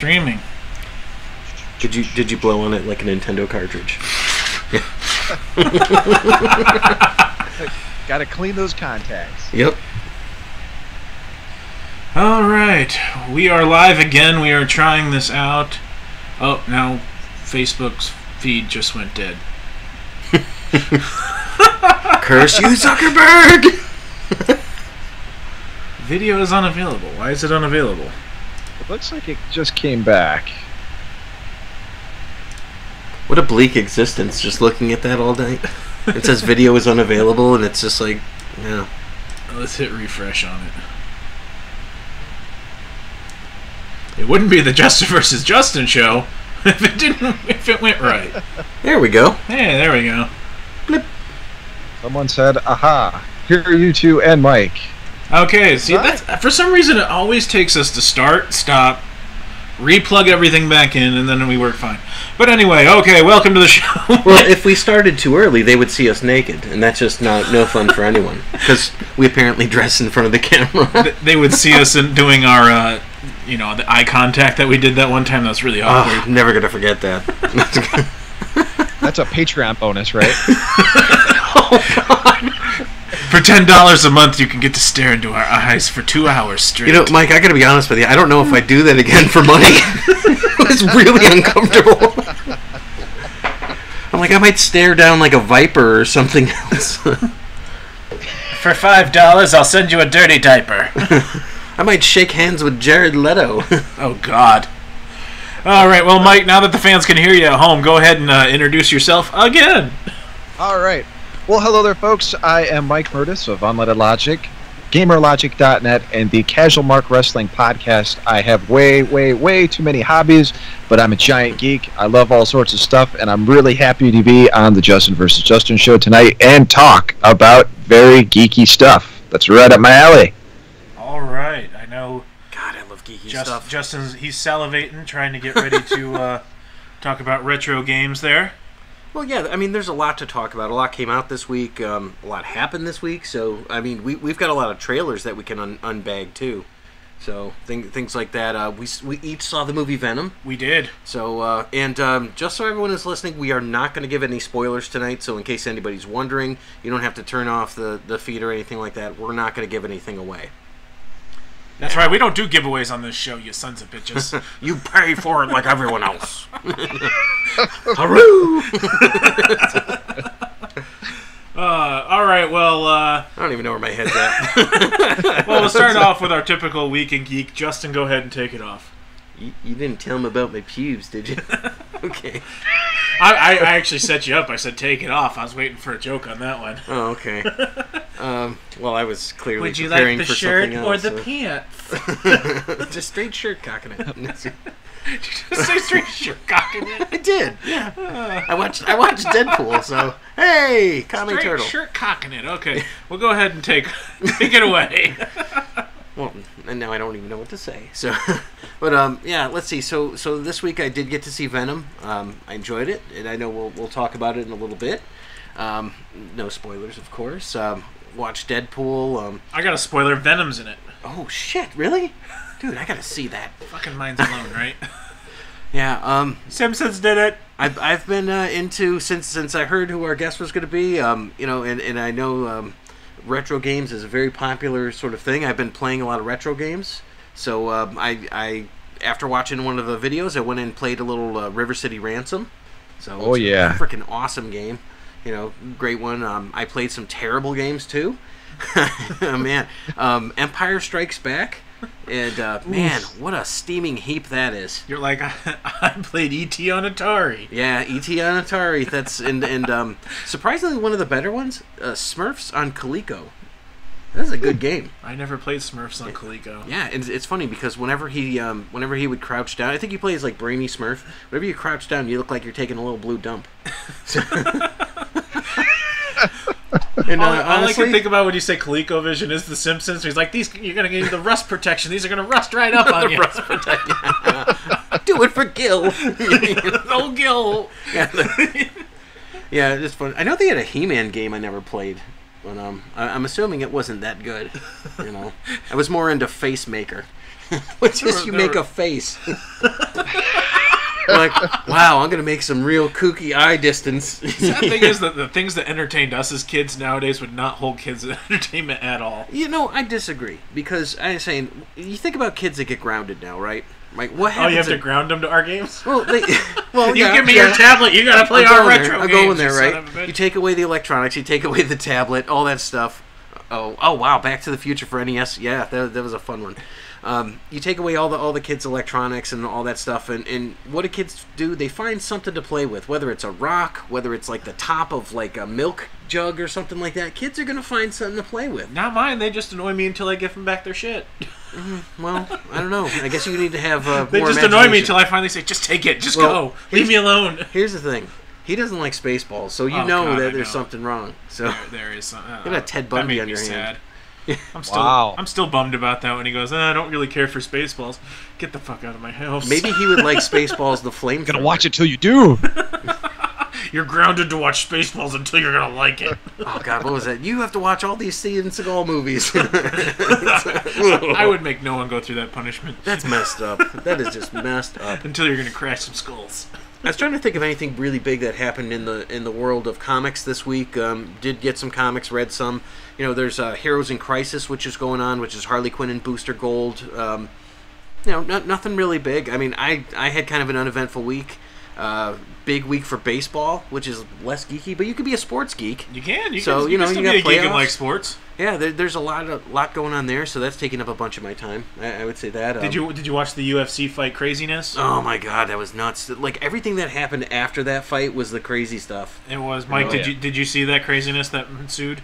Streaming. Did you blow on it like a Nintendo cartridge? Gotta clean those contacts. Yep. Alright, we are live again. We are trying this out. Oh, now Facebook's feed just went dead. Curse you, Zuckerberg! Video is unavailable. Why is it unavailable? It looks like it just came back. What a bleak existence, just looking at that all night. It says video is unavailable, and it's just like, yeah. Let's hit refresh on it. It wouldn't be the Justen versus Justen show if it went right. There we go. Hey, there we go. Blip. Someone said, aha, here are you two and Mike. Okay, see, that's, for some reason it always takes us to start, stop, replug everything back in, and then we work fine. But anyway, okay, welcome to the show. Well, if we started too early, they would see us naked, and that's just no fun for anyone. Because we apparently dress in front of the camera. They would see us doing our, the eye contact that we did that one time. That was really awkward. Oh, never going to forget that. That's a Patreon bonus, right? Oh, God. For $10 a month, you can get to stare into our eyes for 2 hours straight. You know, Mike, I gotta be honest with you. I don't know if I'd do that again for money. It was really uncomfortable. I'm like, I might stare down like a viper or something else. For $5, I'll send you a dirty diaper. I might shake hands with Jared Leto. Oh, God. All right, well, Mike, now that the fans can hear you at home, go ahead and introduce yourself again. All right. Well, hello there, folks. I am Mike Mertes of Unleaded Logic, GamerLogic.net, and the Casual Mark Wrestling Podcast. I have way too many hobbies, but I'm a giant geek. I love all sorts of stuff, and I'm really happy to be on the Justen vs. Justen show tonight and talk about very geeky stuff. That's right up my alley. All right. I know. God, I love geeky stuff. Justin's, he's salivating, trying to get ready to talk about retro games there. Well, yeah, I mean, there's a lot to talk about. A lot came out this week. A lot happened this week. So, I mean, we've got a lot of trailers that we can unbag, too. So, things like that. We each saw the movie Venom. We did. So, just so everyone is listening, we are not going to give any spoilers tonight. So, in case anybody's wondering, you don't have to turn off the feed or anything like that. We're not going to give anything away. That's right. We don't do giveaways on this show, you sons of bitches. You pay for it like everyone else. Haroo! All right, well... I don't even know where my head's at. Well, we'll start off with our typical Week in Geek. Justin, go ahead and take it off. You didn't tell him about my pubes, did you? Okay. I actually set you up. I said take it off. I was waiting for a joke on that one. Oh, okay. Well, I was clearly preparing for something else. Would you like the shirt or the pants? Just straight shirt cocking it. Did you just say straight shirt cocking it? I did. Yeah. I watched Deadpool, so hey, commie straight turtle. Shirt cocking it. Okay. Well, go ahead and take it away. Well, and now I don't even know what to say. So, but yeah, let's see. So this week I did get to see Venom. I enjoyed it, and I know we'll talk about it in a little bit. No spoilers, of course. Watched Deadpool. I got a spoiler. Venom's in it. Oh shit! Really? Dude, I gotta see that. Fucking mind's blown, right? Yeah. Simpsons did it. I've been into since I heard who our guest was gonna be. And I know. Retro games is a very popular sort of thing. I've been playing a lot of retro games. So I after watching one of the videos, I went and played a little River City Ransom. So it's a freaking awesome game. Great one. I played some terrible games too. Man, Empire Strikes Back. And man, what a steaming heap that is. You're like, I played E.T. on Atari. Yeah, E.T. on Atari. That's and surprisingly one of the better ones. Smurfs on Coleco. That's a good game. I never played Smurfs on Coleco. Yeah, and it's funny because whenever he would crouch down, I think he plays like Brainy Smurf. Whenever you crouch down, you look like you're taking a little blue dump. And, all honestly, I can think about when you say ColecoVision is The Simpsons. He's like, you're going to get the rust protection. These are going to rust right up on you. Rust protection. Do it for Gil. Oh, Gil. Yeah, it's fun. I know they had a He-Man game I never played. But I'm assuming it wasn't that good. I was more into Face Maker. Which is you make a face. Like, wow, I'm gonna make some real kooky eye distance. The thing is that the things that entertained us as kids nowadays would not hold kids' entertainment at all. You know, I disagree because I'm saying you think about kids that get grounded now, right? Like, what happens? Oh, you have to ground them to our games? Well, you give me your tablet, you gotta play our retro games. I'm going there, right? You take away the electronics, you take away the tablet, all that stuff. Oh wow, Back to the Future for NES. Yeah, that was a fun one. You take away all the kids' electronics and all that stuff, and what do kids do? They find something to play with, whether it's a rock, whether it's like the top of like a milk jug or something like that. Kids are gonna find something to play with. Not mine. They just annoy me until I give them back their shit. Well, I don't know. I guess you need to have they more just annoy me until I finally say, "Just take it. Just go. Leave me alone." Here's the thing. He doesn't like Spaceballs, so you know that there's something wrong. So there is something. You got Ted Bundy on your hand. I'm still bummed about that when he goes, I don't really care for Spaceballs. Get the fuck out of my house. Maybe he would like Spaceballs the Flamethrower. Gonna watch it till you do. You're grounded to watch Spaceballs until you're gonna like it. Oh God, what was that? You have to watch all these Steven Seagal movies. I would make no one go through that punishment. That's messed up. That is just messed up. Until you're gonna crash some skulls. I was trying to think of anything really big that happened in the world of comics this week. Did get some comics, read some. You know, there's Heroes in Crisis, which is going on, which is Harley Quinn and Booster Gold. You know, nothing really big. I mean, I had kind of an uneventful week. Big week for baseball, which is less geeky, but you could be a sports geek. You can. You can still you be got a geek and playoffs. like sports. Yeah, there's a lot going on there, so that's taking up a bunch of my time. I would say that. Did you watch the UFC fight craziness? Oh my God, that was nuts! Like everything that happened after that fight was the crazy stuff. It was. Mike, did you see that craziness that ensued?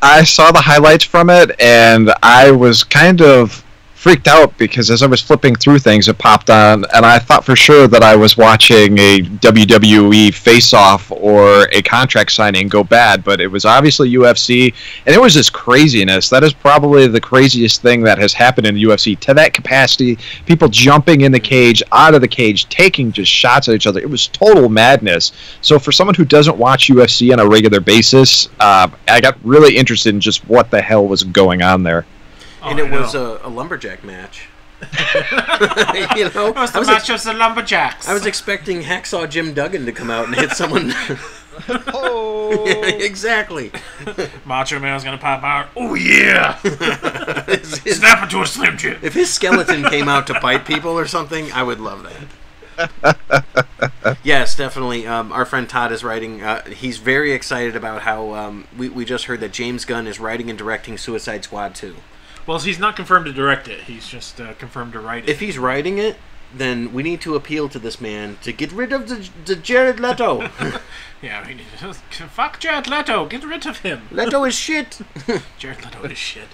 I saw the highlights from it, and I was kind of freaked out because as I was flipping through things, it popped on, and I thought for sure that I was watching a WWE face-off or a contract signing go bad, but it was obviously UFC, and it was this craziness. That is probably the craziest thing that has happened in the UFC to that capacity. People jumping in the cage, out of the cage, taking just shots at each other. It was total madness. So for someone who doesn't watch UFC on a regular basis, I got really interested in just what the hell was going on there. And it was a lumberjack match. You know, it was the match of the lumberjacks. I was expecting Hacksaw Jim Duggan to come out and hit someone. Oh, yeah, exactly. Macho Man was gonna pop out. Oh yeah! Snap into a Slim Jim. If his skeleton came out to bite people or something, I would love that. Yes, definitely. Our friend Todd is writing. He's very excited about how we just heard that James Gunn is writing and directing Suicide Squad 2. Well, he's not confirmed to direct it. He's just confirmed to write it. If he's writing it, then we need to appeal to this man to get rid of the Jared Leto. Yeah, fuck Jared Leto. Get rid of him. Leto is shit. Jared Leto is shit.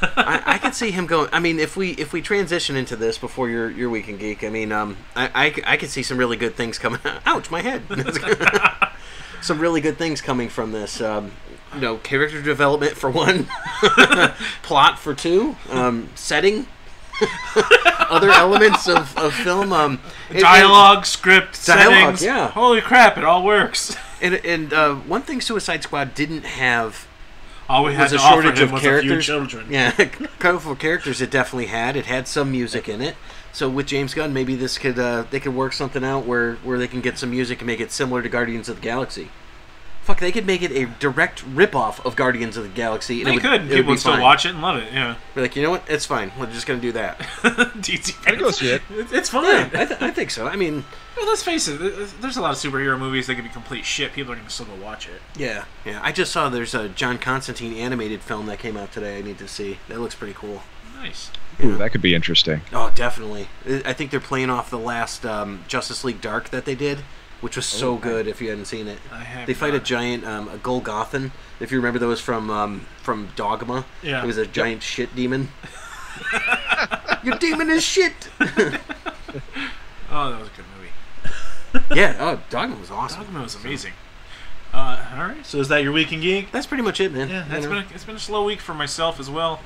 I could see him going. I mean, if we transition into this before your Week in Geek, I mean, I could see some really good things coming. Ouch, my head. Some really good things coming from this. You know, character development for one, plot for two, setting, other elements of film, dialogue, script, settings. Yeah. Holy crap, it all works. And one thing Suicide Squad didn't have. All we had was to a shortage offer him of was characters. a few children. Yeah, colorful characters. It definitely had. It had some music in it. So with James Gunn, maybe this could they could work something out where they can get some music and make it similar to Guardians of the Galaxy. Fuck, they could make it a direct ripoff of Guardians of the Galaxy. And they could. People would still watch it and love it. Yeah. Be like, you know what? It's fine. We're just gonna do that. I go see it. It's fine. Yeah, I think so. I mean, well, let's face it. There's a lot of superhero movies that can be complete shit. People are gonna still go watch it. Yeah. I just saw there's a John Constantine animated film that came out today. I need to see. That looks pretty cool. Nice. Ooh, that could be interesting. Oh, definitely. I think they're playing off the last Justice League Dark that they did, which was so good. If you hadn't seen it, they fight a giant, a Golgothan. If you remember those from Dogma, yeah, it was a giant shit demon. Your demon is shit. Oh, that was a good movie. Yeah. Oh, Dogma was awesome. Dogma was amazing. All right. So is that your Week in Geek? That's pretty much it, man. Yeah, it's been a slow week for myself as well.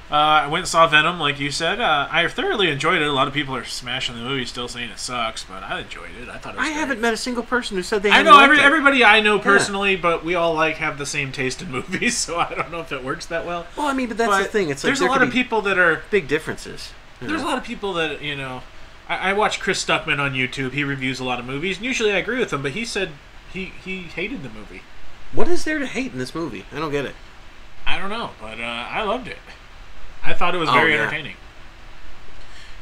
I went and saw Venom, like you said. I thoroughly enjoyed it. A lot of people are smashing the movie, still saying it sucks, but I enjoyed it. I thought it was great. Haven't met a single person who said they. I know everybody I know personally, but we all have the same taste in movies, so I don't know if it works that well. Well, I mean, but that's the thing. It's like there's a lot of people that are big differences. There's a lot of people that I watch Chris Stuckman on YouTube. He reviews a lot of movies, and usually I agree with him, but he said he hated the movie. What is there to hate in this movie? I don't get it. I don't know, but I loved it. I thought it was very entertaining.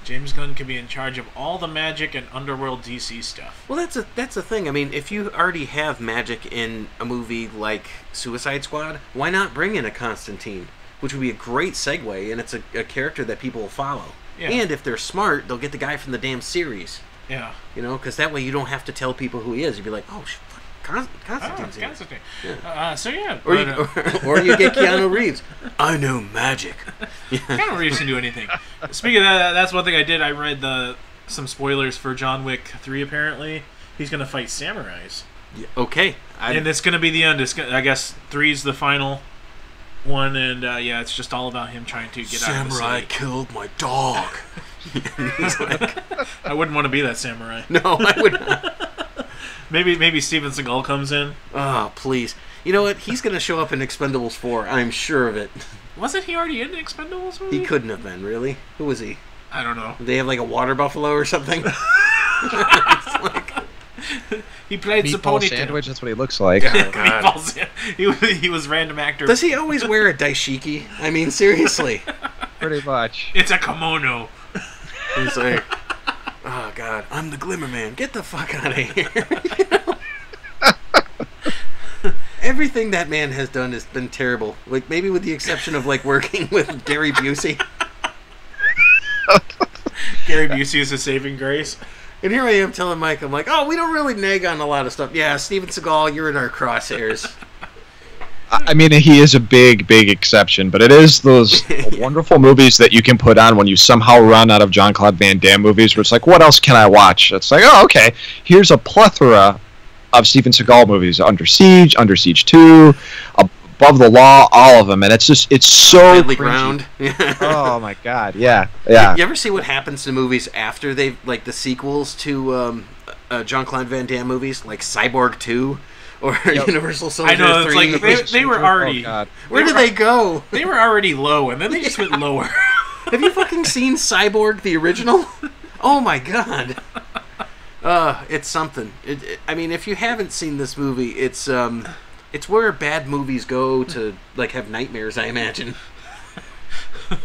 James Gunn could be in charge of all the magic and underworld DC stuff. Well, that's the thing. I mean, if you already have magic in a movie like Suicide Squad, why not bring in a Constantine? Which would be a great segue, and it's a character that people will follow. Yeah. And if they're smart, they'll get the guy from the damn series. Yeah. You know, because that way you don't have to tell people who he is. You'd be like, oh, Constantine's Constantine. Yeah. So yeah. Or you get Keanu Reeves. I know magic. Keanu Reeves can do anything. Speaking of that, that's one thing I did. I read some spoilers for John Wick 3, apparently. He's going to fight samurais. Yeah, okay. And it's going to be the end. I guess 3's the final one, and it's just all about him trying to get out of the city. Samurai killed my dog. He's like, I wouldn't want to be that samurai. No, I would not. Maybe Steven Seagal comes in. Oh, please. You know what? He's going to show up in Expendables 4. I'm sure of it. Wasn't he already in the Expendables movie? He couldn't have been, really. Who was he? I don't know. Did they have like a water buffalo or something? He played Meatball Sapote sandwich, that's what he looks like. Oh, God. He was random actor. Does he always wear a daishiki? I mean, seriously. Pretty much. It's a kimono. He's like, oh, God, I'm the Glimmer Man. Get the fuck out of here. You know? Everything that man has done has been terrible. Like, maybe with the exception of, like, working with Gary Busey. Gary Busey is a saving grace. And here I am telling Mike, I'm like, oh, we don't really nag on a lot of stuff. Yeah, Steven Seagal, you're in our crosshairs. I mean, he is a big, big exception, but it is those wonderful movies that you can put on when you somehow run out of Jean-Claude Van Damme movies, where it's like, what else can I watch? It's like, oh, okay, here's a plethora of Steven Seagal movies. Under Siege 2, Above the Law, all of them, and it's so Deadly Ground. Oh my God, yeah. You ever see what happens to movies after they've, like, the sequels to Jean-Claude Van Damme movies, like Cyborg 2 or Universal Soldier 3? I know, it's like they were already... Oh, God. Where did they go? They were already low, and then they just went lower. Have you fucking seen Cyborg, the original? Oh my God. It's something. I mean, if you haven't seen this movie, it's where bad movies go to, like, have nightmares, I imagine.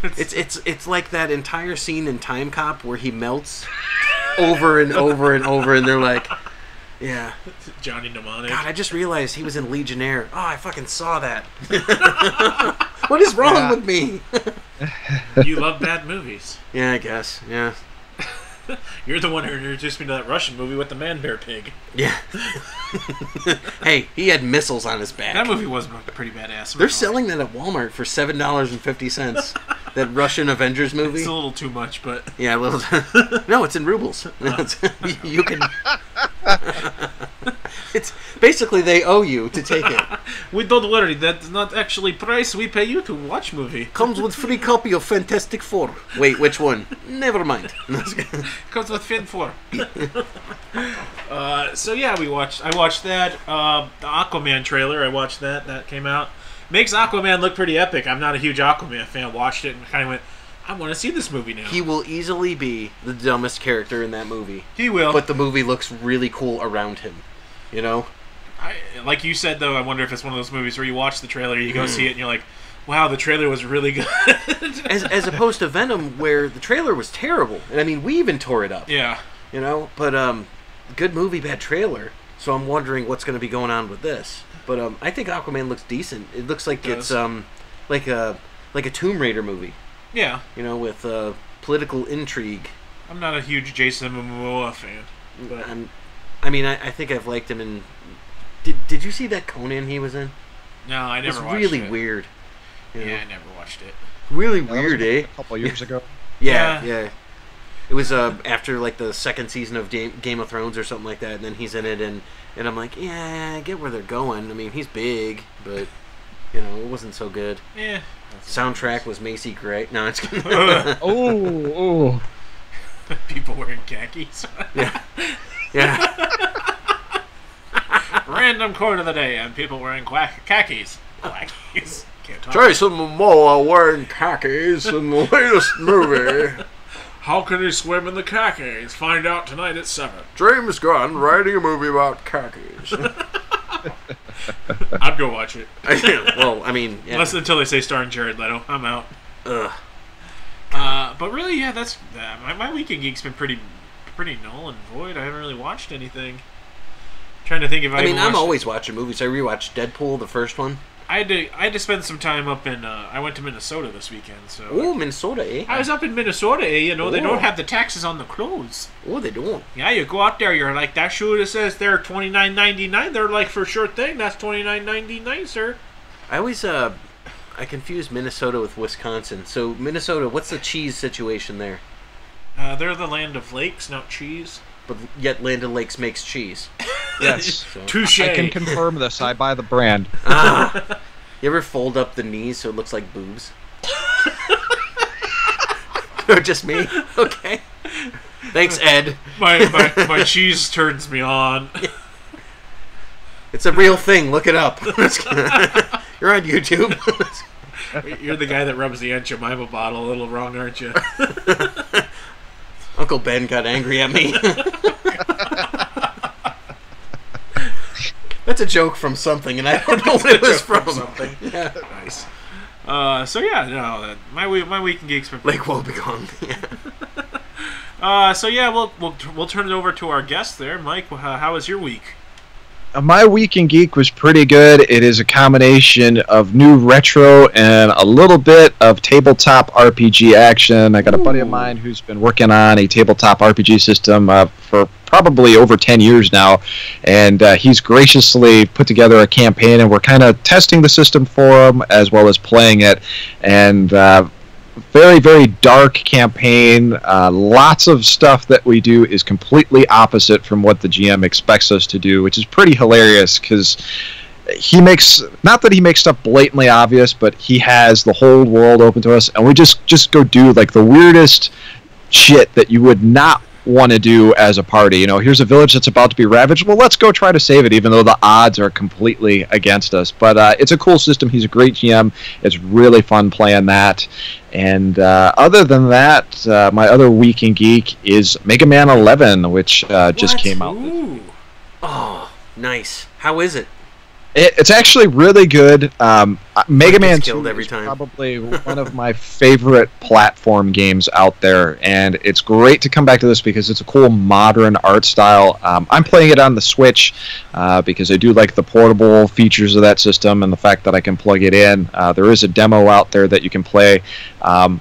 It's like that entire scene in Time Cop where he melts over and over and over, and they're like, yeah. Johnny Mnemonic. God, I just realized he was in Legionnaire. Oh, I fucking saw that. What is wrong with me? You love bad movies. Yeah, I guess. Yeah. You're the one who introduced me to that Russian movie with the man-bear pig. Yeah. Hey, he had missiles on his back. That movie was pretty badass. They're selling that at Walmart for $7.50. That Russian Avengers movie. It's a little too much, but... Yeah, a little... No, it's in rubles. You can... It's basically they owe you to take it. We don't worry, that's not actually price we pay you to watch movie. Comes with free copy of Fantastic Four. Wait, which one? Never mind. Comes with Fin 4. So yeah, I watched that. The Aquaman trailer, I watched that. That came out. Makes Aquaman look pretty epic. I'm not a huge Aquaman fan. Watched it and kind of went, I want to see this movie now. He will easily be the dumbest character in that movie. He will. But the movie looks really cool around him. You know? Like you said, though, I wonder if it's one of those movies where you watch the trailer, you go see it, and you're like, wow, the trailer was really good. as opposed to Venom, where the trailer was terrible. And I mean, we even tore it up. Yeah. You know? But, good movie, bad trailer. So I'm wondering what's going to be going on with this. But I think Aquaman looks decent. It looks like it's like a Tomb Raider movie. Yeah. You know, with political intrigue. I'm not a huge Jason Momoa fan. But I think I've liked him in... Did you see that Conan he was in? No, I never watched it. It's really weird. You know? Yeah, I never watched it. Really weird, eh? A couple years ago. Yeah. It was after, like, the second season of Game of Thrones or something like that, and then he's in it, and I'm like, yeah, I get where they're going. I mean, he's big, but, you know, it wasn't so good. Yeah. Soundtrack was Macy Gray. No, it's good. Oh. People wearing khakis. Yeah. Random quote of the day, and people wearing khakis. Khakis. Can't talk. Jason Momoa wearing khakis in the latest movie. How can he swim in the khakis? Find out tonight at 7. James Gunn writing a movie about khakis. I'd go watch it. Well, I mean... Yeah. Unless until they say starring Jared Leto. I'm out. Ugh. But really, yeah, that's... my weekend geek's been pretty null and void. I haven't really watched anything. Trying to think if I mean, I'm always watching movies. I rewatched Deadpool, the first one. I had to spend some time up in... I went to Minnesota this weekend, so... Oh, Minnesota, eh? I was up in Minnesota, eh? You know, they don't have the taxes on the clothes. Oh, they don't. Yeah, you go out there, you're like, that shoe that says they're $29.99, they're like, for sure thing, that's $29.99, sir. I always, I confuse Minnesota with Wisconsin. So, Minnesota, what's the cheese situation there? They're the land of lakes, not cheese. But yet Land of Lakes makes cheese. Yes. So. Touche. I can confirm this. I buy the brand. You ever fold up the knees so it looks like boobs? Or just me? Okay. Thanks, Ed. My cheese turns me on. It's a real thing. Look it up. You're on YouTube. You're the guy that rubs the Aunt Jemima bottle a little wrong, aren't you? Uncle Ben got angry at me. That's a joke from something, and I don't know what it was from. Something. Yeah. Nice. So yeah, no, my weekend geek's been Lake Wobegon. So yeah, we'll turn it over to our guest there, Mike. How was your week? My weekend geek was pretty good. It is a combination of new retro and a little bit of tabletop RPG action. I got a buddy of mine who's been working on a tabletop RPG system for probably over 10 years now, and he's graciously put together a campaign, and we're kind of testing the system for him as well as playing it, and very, very dark campaign. Lots of stuff that we do is completely opposite from what the GM expects us to do, which is pretty hilarious because he makes, not that he makes stuff blatantly obvious, but he has the whole world open to us, and we just go do like the weirdest shit that you would not want to do as a party. You know, here's a village that's about to be ravaged. Well, let's go try to save it, even though the odds are completely against us. But it's a cool system. He's a great GM. It's really fun playing that. And other than that, my other weekend geek is Mega Man 11, which just came out. Ooh. Oh, nice. How is it? It's actually really good. Mega Man 2 every is time. Probably one of my favorite platform games out there, and it's great to come back to this because it's a cool modern art style. I'm playing it on the Switch because I do like the portable features of that system and the fact that I can plug it in. There is a demo out there that you can play. Love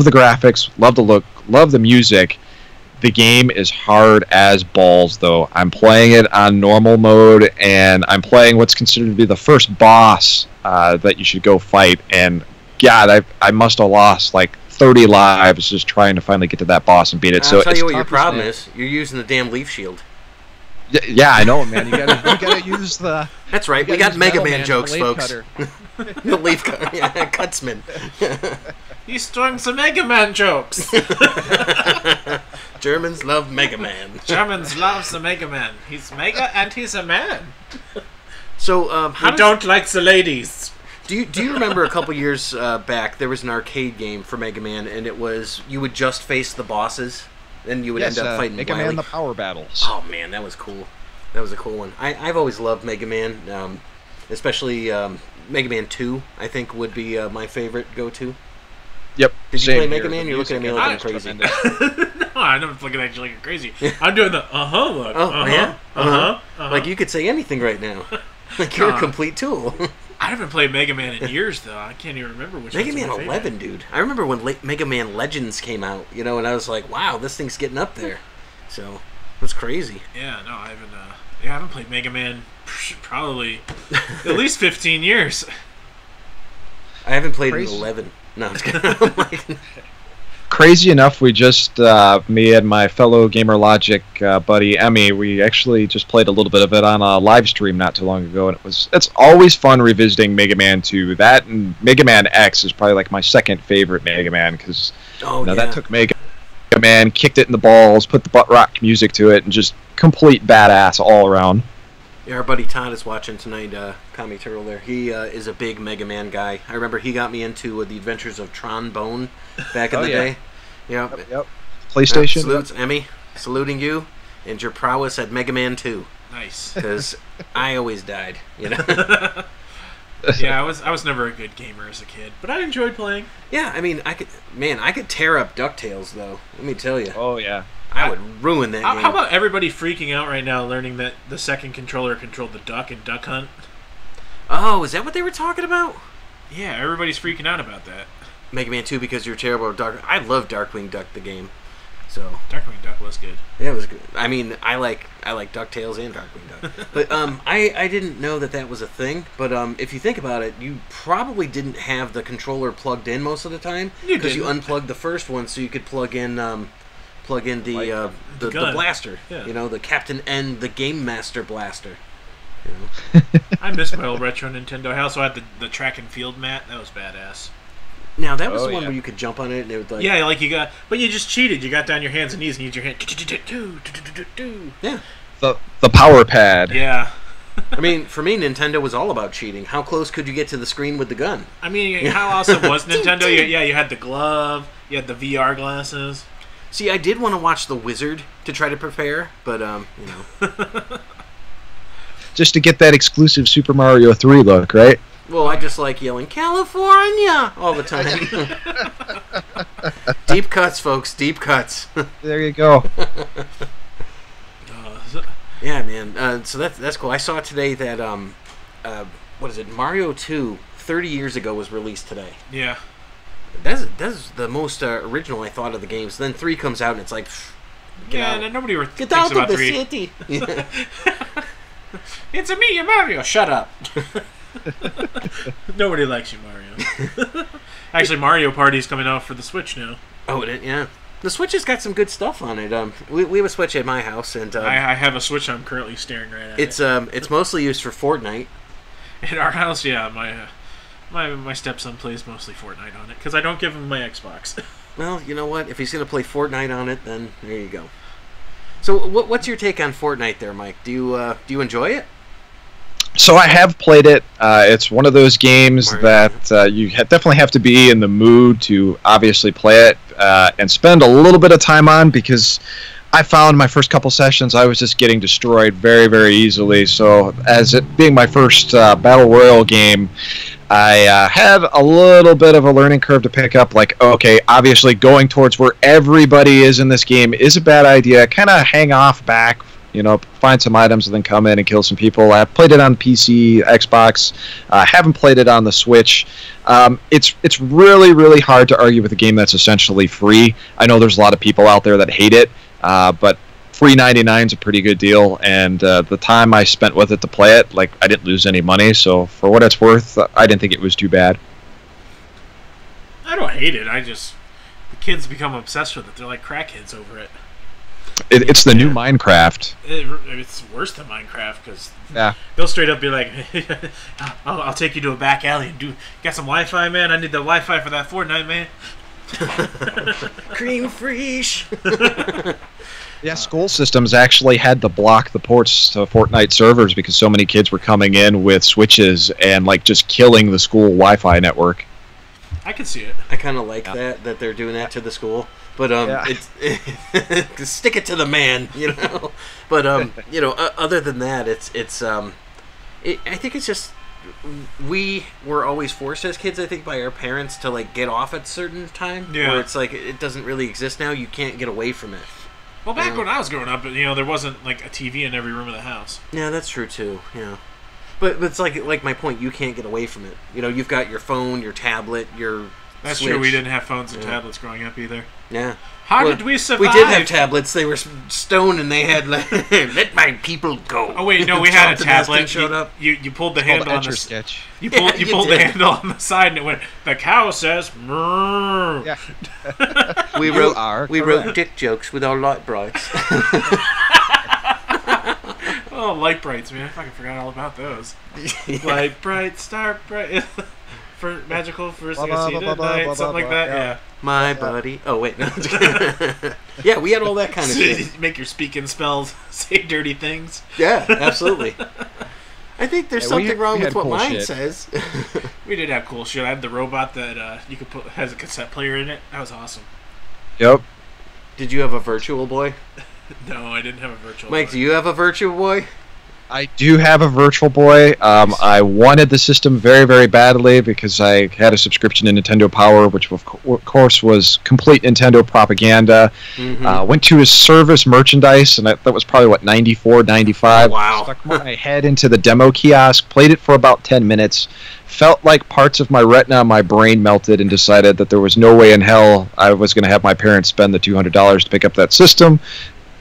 the graphics, love the look, love the music. The game is hard as balls, though. I'm playing it on normal mode, and I'm playing what's considered to be the first boss that you should go fight. And God, I must have lost like 30 lives just trying to finally get to that boss and beat it. I'll tell you what your problem is. You're using the damn leaf shield. Yeah, I know, man. You gotta use the. That's right. We got Mega Man jokes, folks. The leaf cutter, yeah, Cutsman. He's throwing some Mega Man jokes. Germans love Mega Man. Germans love the Mega Man. He's mega and he's a man. So, don't like the ladies. Do you remember a couple years back there was an arcade game for Mega Man, and it was you would just face the bosses, and you would end up fighting Mega Man the Power Battles. Oh man, that was cool. That was a cool one. I've always loved Mega Man, especially Mega Man 2. I think would be my favorite go-to. Yep. Did you play Mega Man? You're looking at me like I'm crazy. No, I'm not looking at you like you're crazy. I'm doing the look. Yeah? Like you could say anything right now. Like you're a complete tool. I haven't played Mega Man in years, though. I can't even remember which Mega Man 11, dude. I remember when Mega Man Legends came out, and I was like, wow, this thing's getting up there. So, that's crazy. Yeah, no, I haven't played Mega Man probably at least 15 years. I haven't played in 11. No, it's kidding. Crazy enough, we just, me and my fellow Gamer Logic buddy Emmy, we actually just played a little bit of it on a live stream not too long ago, and it's always fun revisiting Mega Man 2. That and Mega Man X is probably like my second favorite Mega Man, because that took Mega Man, kicked it in the balls, put the butt rock music to it, and just complete badass all around. Yeah, our buddy Todd is watching tonight, Kami Turtle there. He is a big Mega Man guy. I remember he got me into the Adventures of Tron Bone back in the day. Yep. PlayStation. Salutes, Emmy. Saluting you and your prowess at Mega Man 2. Nice. Because I always died, Yeah, I was never a good gamer as a kid, but I enjoyed playing. Yeah, I mean, I could tear up DuckTales, though. Let me tell you. Oh, yeah. I would ruin that game. How about everybody freaking out right now learning that the second controller controlled the duck in Duck Hunt? Oh, is that what they were talking about? Yeah, everybody's freaking out about that. Mega Man 2 because you're terrible at Dark... I love Darkwing Duck, the game. So Darkwing Duck was good. Yeah, it was good. I mean, I like DuckTales and Darkwing Duck. But I didn't know that was a thing. But if you think about it, you probably didn't have the controller plugged in most of the time because you unplugged the first one so you could plug in the blaster. Yeah. The Captain N, the Game Master blaster. I miss my old retro Nintendo. I also had the track and field mat. That was badass. Now that was the one where you could jump on it and it would but you just cheated. You got down your hands and knees and used your hand. Yeah. The power pad. Yeah. I mean, for me, Nintendo was all about cheating. How close could you get to the screen with the gun? I mean, how awesome was Nintendo? You had the glove. You had the VR glasses. See, I did want to watch The Wizard to try to prepare, but Just to get that exclusive Super Mario 3 look, right? Well, I just like yelling, California, all the time. Deep cuts, folks, deep cuts. There you go. Yeah, man. So that's cool. I saw today that, what is it, Mario 2, 30 years ago was released today. Yeah. That's the most original I thought of the games. Then 3 comes out and it's like, get out. Nobody thinks about 3. City. It's a me, Mario. Shut up. Nobody likes you, Mario. Actually, Mario Party's coming out for the Switch now. Oh, yeah. The Switch has got some good stuff on it. We have a Switch at my house, and I have a Switch. I'm currently staring right at. It's mostly used for Fortnite. At our house, yeah, my stepson plays mostly Fortnite on it because I don't give him my Xbox. Well, you know what? If he's gonna play Fortnite on it, then there you go. So, what's your take on Fortnite, there, Mike? Do you enjoy it? So I have played it. It's one of those games that you definitely have to be in the mood to obviously play it and spend a little bit of time on, because I found my first couple sessions I was just getting destroyed very, very easily. So as it being my first Battle Royale game, I had a little bit of a learning curve to pick up. Like, okay, obviously going towards where everybody is in this game is a bad idea. Kind of hang off back, find some items and then come in and kill some people. I played it on PC, Xbox. Haven't played it on the Switch. It's really, really hard to argue with a game that's essentially free. I know there's a lot of people out there that hate it, but free 99 is a pretty good deal, and the time I spent with it to play it, I didn't lose any money, so for what it's worth, I didn't think it was too bad. I don't hate it. The kids become obsessed with it. They're like crackheads over it. It's the new Minecraft. It's worse than Minecraft because they'll straight up be like, I'll take you to a back alley and got some Wi-Fi, man? I need the Wi-Fi for that Fortnite, man. Cream fresh. Yeah, school systems actually had to block the ports to Fortnite servers because so many kids were coming in with switches and just killing the school Wi-Fi network. I can see it. I kind of like that they're doing that to the school. But it's stick it to the man, But other than that, I think it's just we were always forced as kids, I think, by our parents to get off at a certain time. Yeah. Where it's it doesn't really exist now. You can't get away from it. Well, back when I was growing up, there wasn't a TV in every room of the house. Yeah, that's true too. Yeah. But it's like my point. You can't get away from it. You've got your phone, your tablet, your. That's Switch. True. We didn't have phones and tablets growing up either. Yeah. How did we survive? We did have tablets. They were stone, and they had let my people go. Oh wait, no, we had a tablet. Showed up. You pulled the handle on the sketch. You pulled the handle on the side, and it went. The cow says. Mrrr. Yeah. we wrote dick jokes with our light brights. Oh, light brights, man! I fucking forgot all about those. Light bright, star bright. For magical first thing I see tonight, something like that. Yeah. My buddy. Oh wait, no. Yeah, we had all that kind of shit. Make your speaking spells say dirty things. Yeah, absolutely. I think there's something wrong with what cool mine shit. says. We did have cool shit. I had the robot that you could has a cassette player in it. That was awesome. Yep. Did you have a Virtual Boy? No, I didn't have a Virtual Mike, Boy. do you have a Virtual Boy? I do have a Virtual Boy. I wanted the system very, very badly because I had a subscription to Nintendo Power, which of course was complete Nintendo propaganda. Mm-hmm. Went to his service merchandise, and that was probably, 94, 95. Wow. Stuck my head into the demo kiosk, played it for about 10 minutes, felt like parts of my retina on my brain melted, and decided that there was no way in hell I was going to have my parents spend the $200 to pick up that system.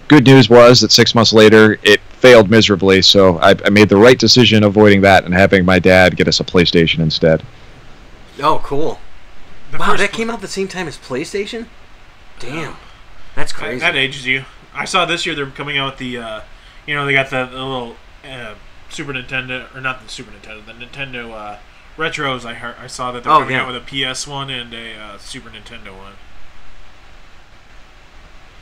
Good news was that 6 months later, it failed miserably, so I made the right decision avoiding that and having my dad get us a PlayStation instead. Oh, cool. The Wow, first that one- came out the same time as PlayStation? Damn. That's crazy. That ages you. I saw this year they're coming out with the, they got the little Super Nintendo, or not the Super Nintendo, the Nintendo retros. I saw that they're coming out with a PS one and a Super Nintendo one.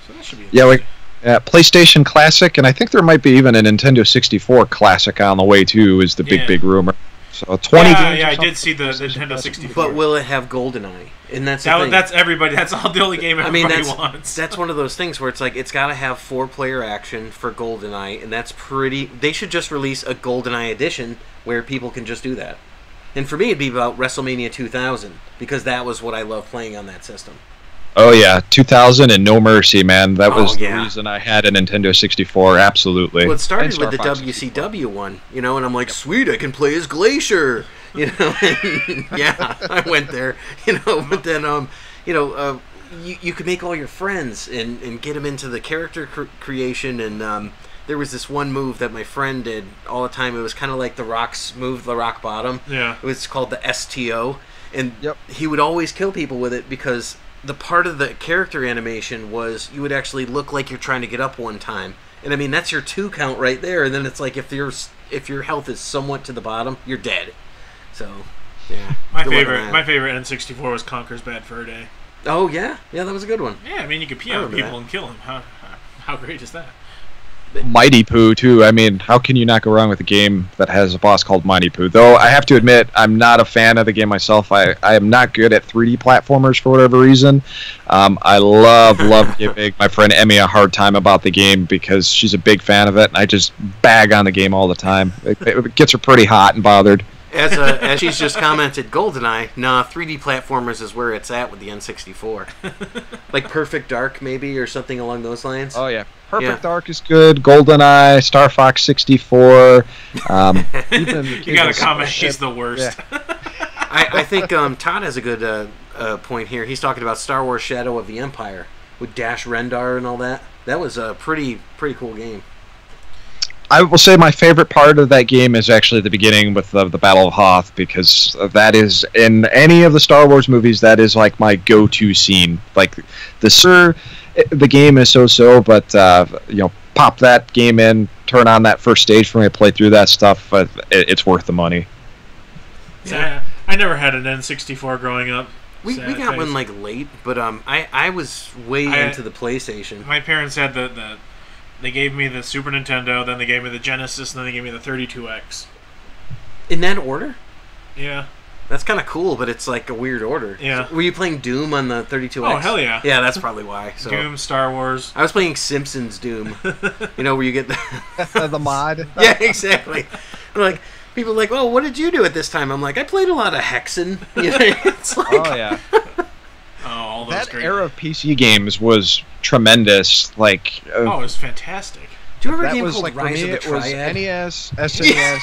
So that should be interesting. PlayStation Classic, and I think there might be even a Nintendo 64 Classic on the way too, is the big rumor. So 20 games. Yeah, I did see the Nintendo 64. But will it have GoldenEye? And that's the thing. That's everybody. That's all the only game everybody wants. That's one of those things where it's like it's got to have 4-player action for GoldenEye, and that's pretty. They should just release a GoldenEye edition where people can just do that. And for me, it'd be about WrestleMania 2000 because that was what I love playing on that system. Oh yeah, 2000 and No Mercy, man. That was the yeah. reason I had a Nintendo 64. Absolutely. Well, it started with the Fox WCW 64. one, and I'm like, sweet, I can play as Glacier, yeah, I went there, but then, you could make all your friends and get them into the character creation, and there was this one move that my friend did all the time. It was kind of like the Rock's move, the Rock Bottom. Yeah. It was called the STO, and he would always kill people with it because the part of the character animation was you would actually look like you're trying to get up one time. And I mean, that's your 2 count right there. And then it's like if your health is somewhat to the bottom, you're dead. So, yeah. My favorite N64 was Conker's Bad Fur Day. Oh, yeah? Yeah, that was a good one. Yeah, I mean, you could pee on people and kill them. How great is that? Mighty Pooh too. I mean, how can you not go wrong with a game that has a boss called Mighty Pooh? Though I have to admit, I'm not a fan of the game myself. I am not good at 3D platformers for whatever reason. I love giving my friend Emmy a hard time about the game because she's a big fan of it, and I just bag on the game all the time. It gets her pretty hot and bothered. As she's just commented, GoldenEye, nah, 3D platformers is where it's at with the N64. Like Perfect Dark, maybe, or something along those lines. Oh, yeah. Perfect Dark is good. GoldenEye, Star Fox 64. You got to comment, she's the worst. Yeah. I think Todd has a good point here. He's talking about Star Wars Shadow of the Empire with Dash Rendar and all that. That was a pretty cool game. I will say my favorite part of that game is actually the beginning with the Battle of Hoth, because that is, in any of the Star Wars movies, that is like my go-to scene. Like, the game is so-so, but, pop that game in, turn on that first stage for me to play through that stuff, it's worth the money. Yeah, I never had an N64 growing up. We got one like late, but I was way into the PlayStation. My parents had they gave me the Super Nintendo, then they gave me the Genesis, and then they gave me the 32X. In that order? Yeah. That's kind of cool, but it's like a weird order. Yeah. So, were you playing Doom on the 32X? Oh, hell yeah. Yeah, that's probably why. So. Doom, Star Wars. I was playing Simpsons Doom. Where you get the mod. Yeah, exactly. Like, people are like, oh, what did you do at this time? I'm like, I played a lot of Hexen. It's like, oh, yeah. All those that great era of PC games was tremendous. Like, it was fantastic. Do you remember a game was called like, Rise for me, of the Triad? It was NES, SNES,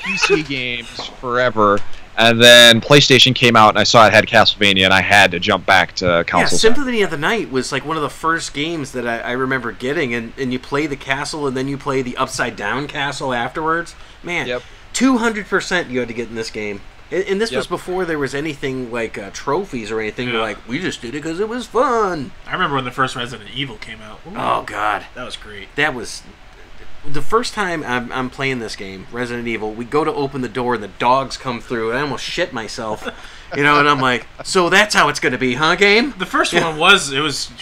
PC games forever. And then PlayStation came out, and I saw it had Castlevania, and I had to jump back to console. Yeah, Symphony of the Night was like one of the first games that I remember getting, and you play the castle, and then you play the upside-down castle afterwards. Man, 200% you had to get in this game. And this was before there was anything like trophies or anything. Yeah. Like, we just did it because it was fun. I remember when the first Resident Evil came out. Ooh, oh, God. That was great. That was... The first time I'm playing this game, Resident Evil, we go to open the door and the dogs come through, and I almost shit myself. And I'm like, so that's how it's going to be, huh, game? The first one was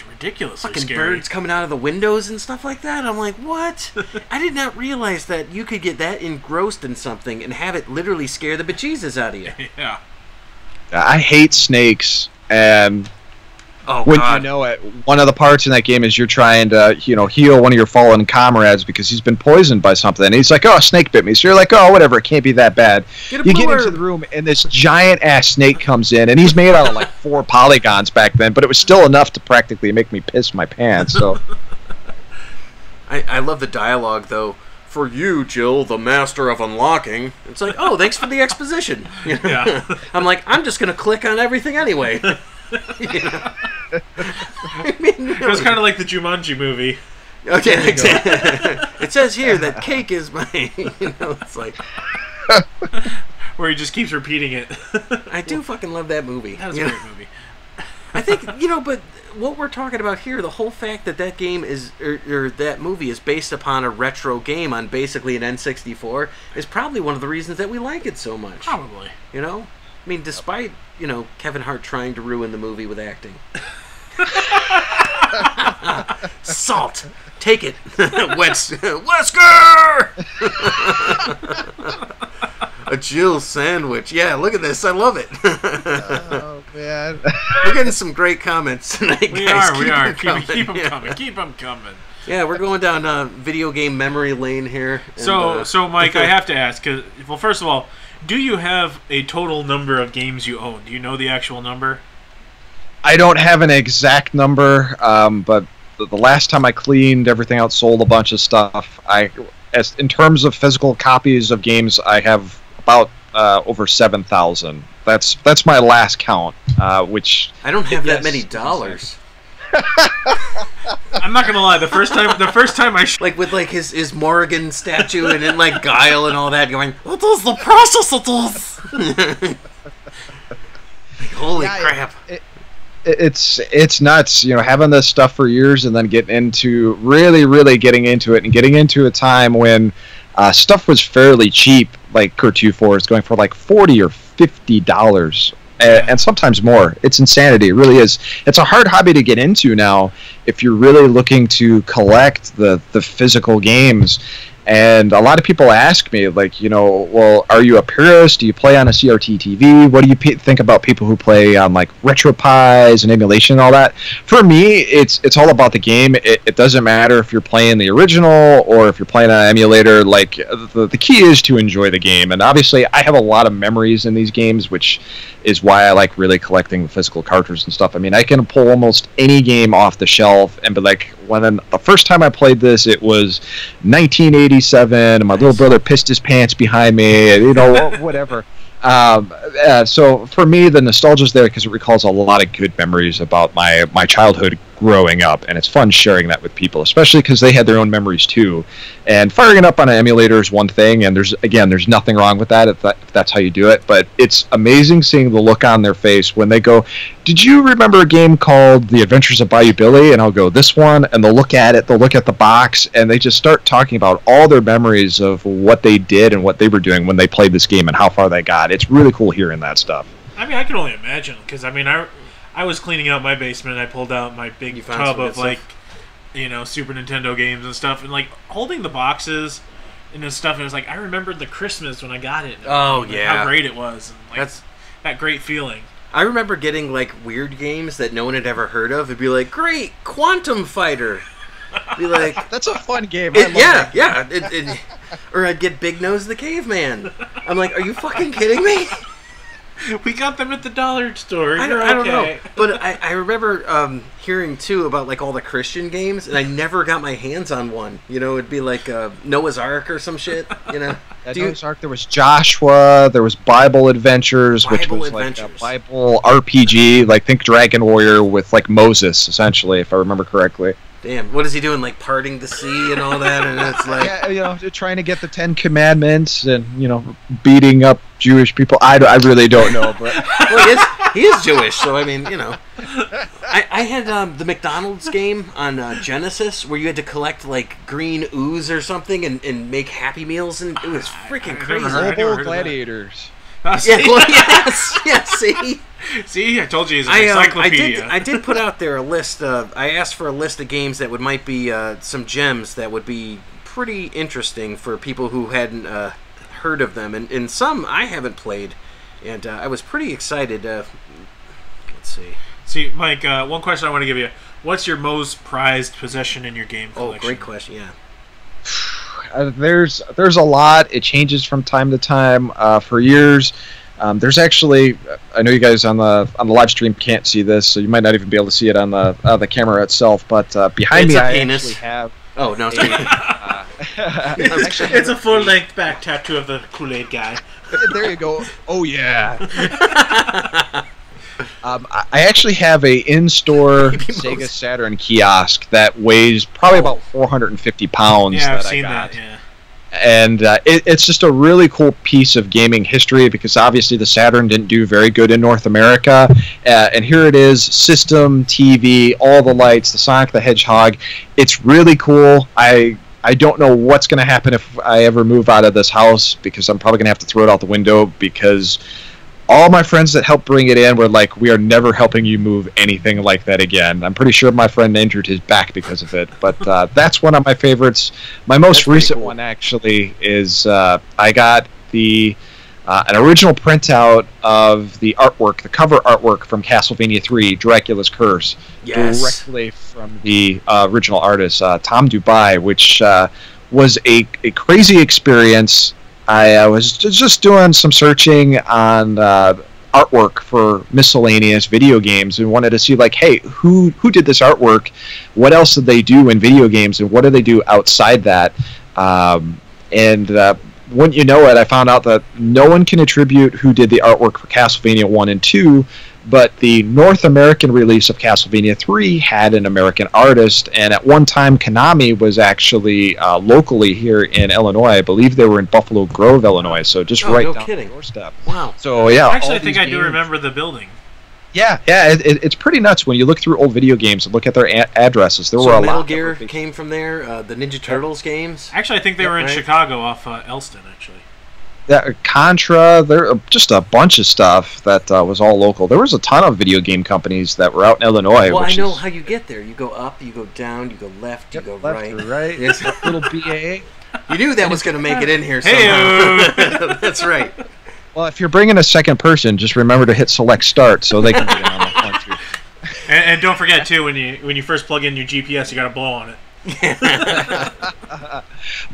ridiculously fucking scary. Birds coming out of the windows and stuff like that. I'm like, what? I did not realize that you could get that engrossed in something and have it literally scare the bejesus out of you. Yeah. I hate snakes, and Oh, when God. you know it. One of the parts in that game is you're trying to, heal one of your fallen comrades because he's been poisoned by something. And he's like, oh, a snake bit me. So you're like, oh, whatever, it can't be that bad. You get into the room, and this giant-ass snake comes in, and he's made out of, 4 polygons back then, but it was still enough to practically make me piss my pants, so... I love the dialogue, though. For you, Jill, the master of unlocking. It's like, oh, thanks for the exposition. Yeah. I'm like, I'm just going to click on everything anyway. I mean, it was kind of like the Jumanji movie. Okay, exactly. It says here that cake is my... it's like... Where he just keeps repeating it. I do fucking love that movie. That was a great movie. I think, but what we're talking about here, the whole fact that that game is, or that movie is based upon a retro game on basically an N64 is probably one of the reasons that we like it so much. Probably. I mean, despite, Kevin Hart trying to ruin the movie with acting. Salt! Take it! Wesker! A Jill sandwich. Yeah, look at this. I love it. Oh, man. We're getting some great comments tonight, guys. We are. Keep them coming. Keep them coming. Yeah, we're going down video game memory lane here. And, so Mike, I have to ask, well, first of all, do you have a total number of games you own? Do you know the actual number? I don't have an exact number, but the last time I cleaned everything out, sold a bunch of stuff, in terms of physical copies of games, I have about over 7,000. That's my last count, which I don't have that many dollars. I'm not gonna lie. The first time I with his Morrigan statue and then Guile and all that going. What is the process of this? Holy crap! It's nuts, having this stuff for years and then really getting into it and getting into a time when stuff was fairly cheap, like Cthulhu 4 is going for $40 or $50. And sometimes more. It's insanity. It really is. It's a hard hobby to get into now if you're really looking to collect the physical games. And a lot of people ask me, well, are you a purist? Do you play on a CRT TV? What do you think about people who play on RetroPies and emulation and all that? For me, it's all about the game. It doesn't matter if you're playing the original or if you're playing on an emulator. The key is to enjoy the game. And obviously, I have a lot of memories in these games, which is why I like really collecting the physical cartridges and stuff. I mean, I can pull almost any game off the shelf and be like, the first time I played this, it was 1987, and my little brother pissed his pants behind me, whatever. So for me, the nostalgia's there because it recalls a lot of good memories about my childhood growing up, and it's fun sharing that with people, especially because they had their own memories too. And firing it up on an emulator is one thing, and there's nothing wrong with that if that's how you do it. But it's amazing seeing the look on their face when they go, "Did you remember a game called The Adventures of Bayou Billy?" And I'll go, "This one," and they'll look at it, they'll look at the box, and they just start talking about all their memories of what they did and what they were doing when they played this game and how far they got. It's really cool hearing that stuff. I mean, I can only imagine, because I was cleaning out my basement, and I pulled out my big tub of Super Nintendo games and stuff, and holding the boxes and this stuff, and it was I remembered the Christmas when I got it. Oh, yeah. How great it was. And, that's that great feeling. I remember getting weird games that no one had ever heard of. It'd be great, Quantum Fighter. Be that's a fun game. Yeah. Or I'd get Big Nose the Caveman. I'm like, are you fucking kidding me? We got them at the dollar store. I don't know. But I remember hearing, too, about, all the Christian games, and I never got my hands on one. It'd be Noah's Ark or some shit, Noah's Ark, there was Joshua, there was Bible Adventures, which was a Bible RPG, think Dragon Warrior with, Moses, essentially, if I remember correctly. Damn, what is he doing? Parting the sea and all that, and it's trying to get the 10 Commandments and beating up Jewish people. I really don't know, but well, he is Jewish, so I mean, I had the McDonald's game on Genesis where you had to collect green ooze or something and make Happy Meals, and it was freaking crazy. Mobile Gladiators. Yes, See, I told you he's an encyclopedia. I did put out there a list of... I asked for a list of games that might be some gems that would be pretty interesting for people who hadn't heard of them. And some I haven't played. And I was pretty excited. Let's see. See, Mike, one question I want to give you. What's your most prized possession in your game collection? Oh, great question, yeah. There's a lot. It changes from time to time. For years, there's actually, I know you guys on the live stream can't see this, so you might not even be able to see it on the camera itself. But behind me, I actually have. Oh no, it's a full-length back tattoo of the Kool-Aid guy. There you go. Oh yeah. I actually have a in-store Sega Saturn kiosk that weighs probably about 450 pounds. Yeah, I've seen got. that. Yeah. And it's just a really cool piece of gaming history because obviously the Saturn didn't do very good in North America. And here it is, system, TV, all the lights, the Sonic the Hedgehog. It's really cool. I don't know what's going to happen if I ever move out of this house because I'm probably going to have to throw it out the window because all my friends that helped bring it in were like, we are never helping you move anything like that again. I'm pretty sure my friend injured his back because of it. But that's one of my favorites. My most recent one, actually, is I got an original printout of the artwork, the cover artwork from Castlevania 3, Dracula's Curse. Yes. Directly from the original artist, Tom Dubai, which was a crazy experience. I was just doing some searching on artwork for miscellaneous video games and wanted to see, like, hey, who did this artwork? What else did they do in video games, and what do they do outside that? Wouldn't you know it, I found out that no one can attribute who did the artwork for Castlevania 1 and 2, but the North American release of Castlevania 3 had an American artist, and at one time Konami was actually locally here in Illinois. I believe they were in Buffalo Grove, Illinois, so just right down the doorstep. Wow. So yeah, actually, I think I do remember the building. Yeah, it's pretty nuts when you look through old video games and look at their addresses. There were a lot. Metal Gear came from there. The Ninja Turtles games. Actually, I think they were in Chicago off Elston, actually. Yeah, Contra, there just a bunch of stuff that was all local. There was a ton of video game companies that were out in Illinois. Well, I know how you get there. You go up, you go down, you go left, you go right. Right. Yes, little BA. You knew that was going to make it in here somehow. That's right. Well, if you're bringing a second person, just remember to hit select start so they can get on the front too. And don't forget too, when you first plug in your GPS, you got to blow on it.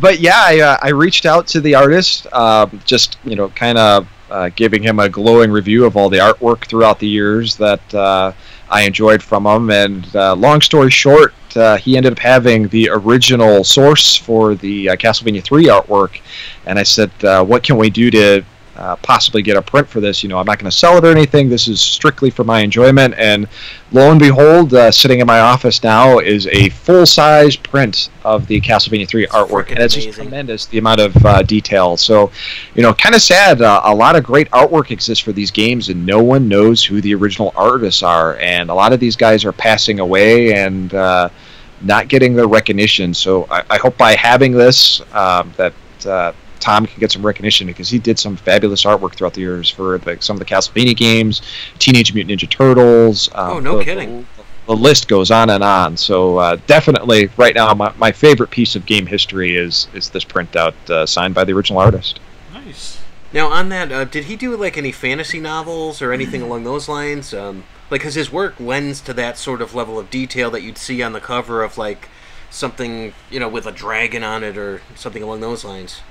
But yeah, I reached out to the artist, just kind of giving him a glowing review of all the artwork throughout the years that I enjoyed from him. And long story short, he ended up having the original source for the Castlevania 3 artwork, and I said, "What can we do to possibly get a print for this? I'm not going to sell it or anything. This is strictly for my enjoyment." And lo and behold, sitting in my office now is a full-size print of the Castlevania 3 artwork, and it's just tremendous, the amount of detail. So, kind of sad. A lot of great artwork exists for these games, and no one knows who the original artists are. And a lot of these guys are passing away and not getting their recognition. So I hope by having this that Tom can get some recognition, because he did some fabulous artwork throughout the years for some of the Castlevania games, Teenage Mutant Ninja Turtles. No kidding. The list goes on and on. So definitely, right now, my favorite piece of game history is this printout signed by the original artist. Nice. Now, on that, did he do like any fantasy novels or anything along those lines? Because his work lends to that sort of level of detail that you'd see on the cover of like something, with a dragon on it or something along those lines.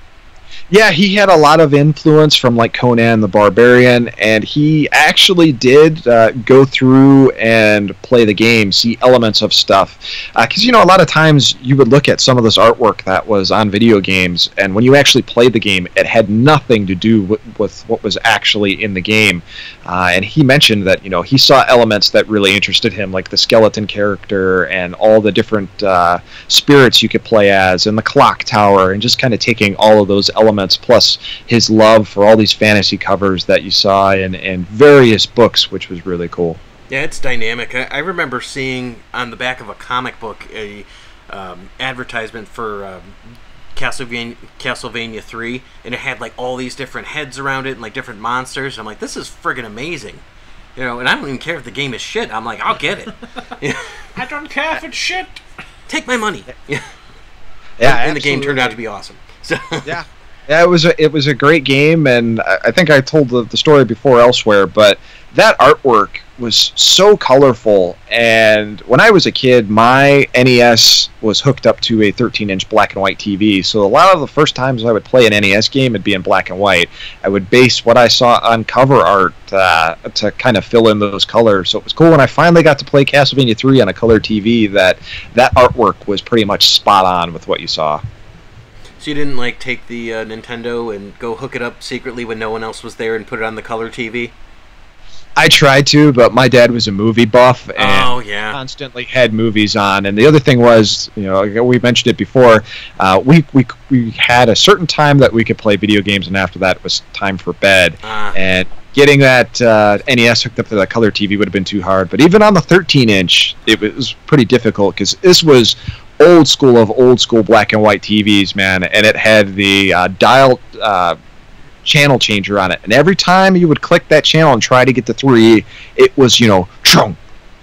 Yeah, he had a lot of influence from like Conan the Barbarian, and he actually did go through and play the game, see elements of stuff. Because, a lot of times you would look at some of this artwork that was on video games, and when you actually played the game, it had nothing to do with what was actually in the game. And he mentioned that, he saw elements that really interested him, like the skeleton character and all the different spirits you could play as, and the clock tower, and just kind of taking all of those elements, plus his love for all these fantasy covers that you saw in various books, which was really cool. Yeah, it's dynamic. I remember seeing on the back of a comic book a advertisement for Castlevania 3, and it had like all these different heads around it and like different monsters. I'm like, this is friggin' amazing. And I don't even care if the game is shit. I'm like, I'll get it. I don't care if it's shit. Take my money. Yeah, and the game turned out to be awesome. So yeah. Yeah, it was a great game, and I think I told the story before elsewhere, but that artwork was so colorful. And when I was a kid, my NES was hooked up to a 13-inch black and white TV. So a lot of the first times I would play an NES game, it'd be in black and white. I would base what I saw on cover art to kind of fill in those colors. So it was cool when I finally got to play Castlevania 3 on a color TV that artwork was pretty much spot on with what you saw. So you didn't like take the Nintendo and go hook it up secretly when no one else was there and put it on the color TV? I tried to, but my dad was a movie buff and constantly had movies on. And the other thing was, we mentioned it before, we had a certain time that we could play video games, and after that it was time for bed. And getting that NES hooked up to that color TV would have been too hard. But even on the 13-inch, it was pretty difficult because this was old school black and white TVs, man, and it had the dial channel changer on it, and every time you would click that channel and try to get to 3, it was chunk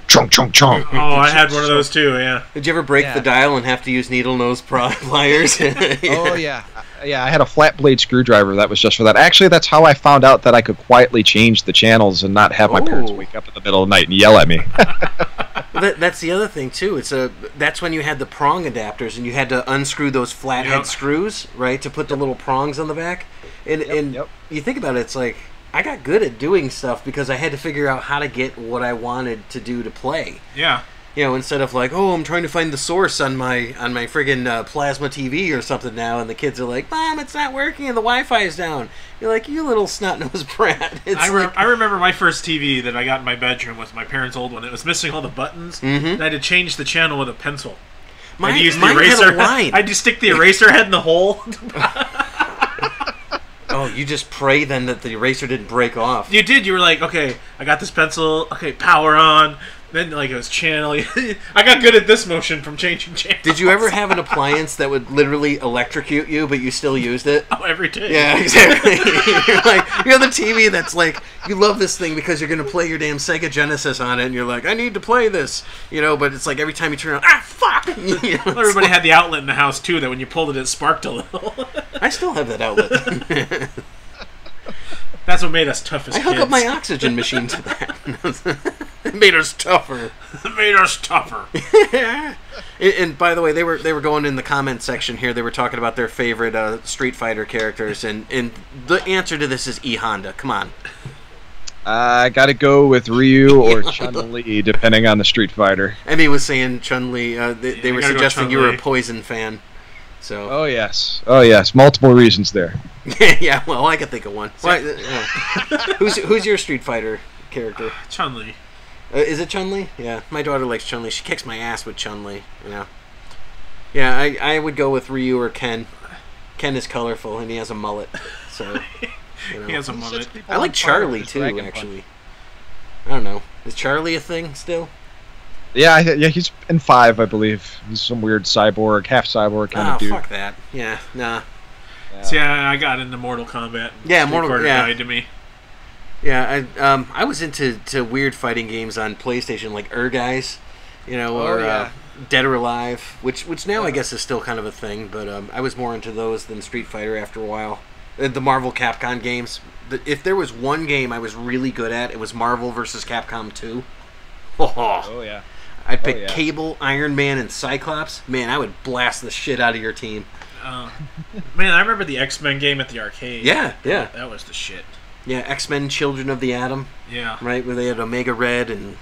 chunk chunk chunk. Oh, I had one of those too. Yeah. Did you ever break the dial and have to use needle nose pliers? Oh yeah. Yeah, I had a flat blade screwdriver that was just for that. Actually, that's how I found out that I could quietly change the channels and not have my parents wake up in the middle of the night and yell at me. That's the other thing too. That's when you had the prong adapters and you had to unscrew those flathead screws, right, to put the little prongs on the back. And you think about it, it's like I got good at doing stuff because I had to figure out how to get what I wanted to do to play. Yeah. Instead of like, I'm trying to find the source on my friggin' plasma TV or something now, and the kids are like, Mom, it's not working and the Wi-Fi is down. You're like, you little snot-nosed brat. I remember my first TV that I got in my bedroom was my parents' old one. It was missing all the buttons, and I had to change the channel with a pencil. Mine had a line. I had to stick the eraser head in the hole. Oh, you just pray then that the eraser didn't break off. You did. You were like, okay, I got this pencil. Okay, power on. Then it was channel. I got good at this motion from changing channels. Did you ever have an appliance that would literally electrocute you, but you still used it? Oh, every day. Yeah, exactly. You're the TV that's like, you love this thing because you're going to play your damn Sega Genesis on it, and you're like, I need to play this. But it's like every time you turn on, fuck! Everybody had the outlet in the house, too, that when you pulled it, it sparked a little. I still have that outlet. That's what made us tough as kids. I hook up my oxygen machine to that. It made us tougher. It made us tougher. And by the way, they were going in the comment section here. They were talking about their favorite Street Fighter characters, and the answer to this is E Honda. Come on. I gotta go with Ryu or Chun-Li, depending on the Street Fighter. Emmy was saying Chun-Li. They were suggesting you were a Poison fan. So. Oh yes, multiple reasons there. Yeah, well, I can think of one. Who's your Street Fighter character? Chun-Li. Is it Chun-Li? Yeah, my daughter likes Chun-Li. She kicks my ass with Chun-Li. Yeah, I would go with Ryu or Ken. Ken is colorful and he has a mullet, so. He has a mullet. I like Charlie too, actually. I don't know. Is Charlie a thing still? Yeah, he's in 5, I believe. He's some weird cyborg, half cyborg kind of dude. Oh, fuck that. Yeah, nah. Yeah. See, I got into Mortal Kombat. Mortal Kombat died to me. Yeah, I was into weird fighting games on PlayStation, like Guys, or Dead or Alive, which now I guess is still kind of a thing, but I was more into those than Street Fighter after a while. The Marvel Capcom games. If there was one game I was really good at, it was Marvel vs. Capcom 2. Oh yeah. I'd pick Cable, Iron Man, and Cyclops. Man, I would blast the shit out of your team. Man, I remember the X-Men game at the arcade. Yeah. That was the shit. Yeah, X-Men Children of the Atom. Yeah. Right, where they had Omega Red and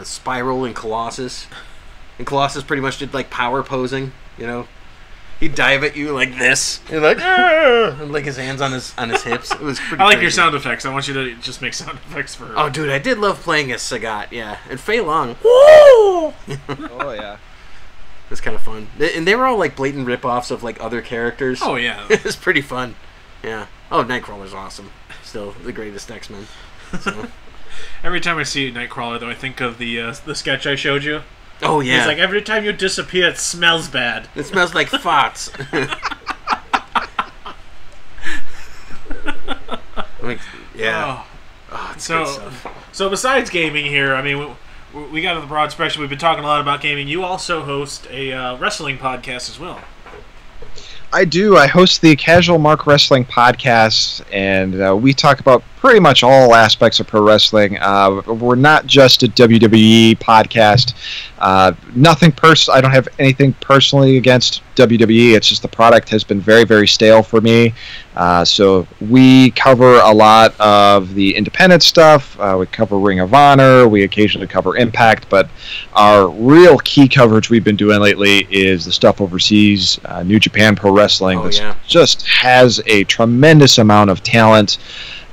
Spiral and Colossus. And Colossus pretty much did, power posing, He'd dive at you like this. You're like, and his hands on his hips. It was pretty I like crazy. your sound effects. I want you to just make sound effects for her. Oh, dude, I did love playing as Sagat, yeah. And Fei Long. Woo! Oh, yeah. It was kind of fun. And they were all, blatant rip-offs of, other characters. Oh, yeah. It was pretty fun. Yeah. Oh, Nightcrawler's awesome. Still the greatest X-Men. So. Every time I see Nightcrawler, though, I think of the sketch I showed you. Oh, yeah. He's like, every time you disappear, it smells bad. It smells like farts. Yeah. Oh, it's good stuff. So besides gaming here, I mean, we got to the broad spectrum. We've been talking a lot about gaming. You also host a wrestling podcast as well. I do. I host the Casual Mark Wrestling Podcast, and we talk about pretty much all aspects of pro wrestling. We're not just a WWE podcast. Nothing I don't have anything personally against WWE. It's just the product has been very, very stale for me. So we cover a lot of the independent stuff. We cover Ring of Honor. We occasionally cover Impact. But our real key coverage we've been doing lately is the stuff overseas, New Japan Pro Wrestling. Just has a tremendous amount of talent.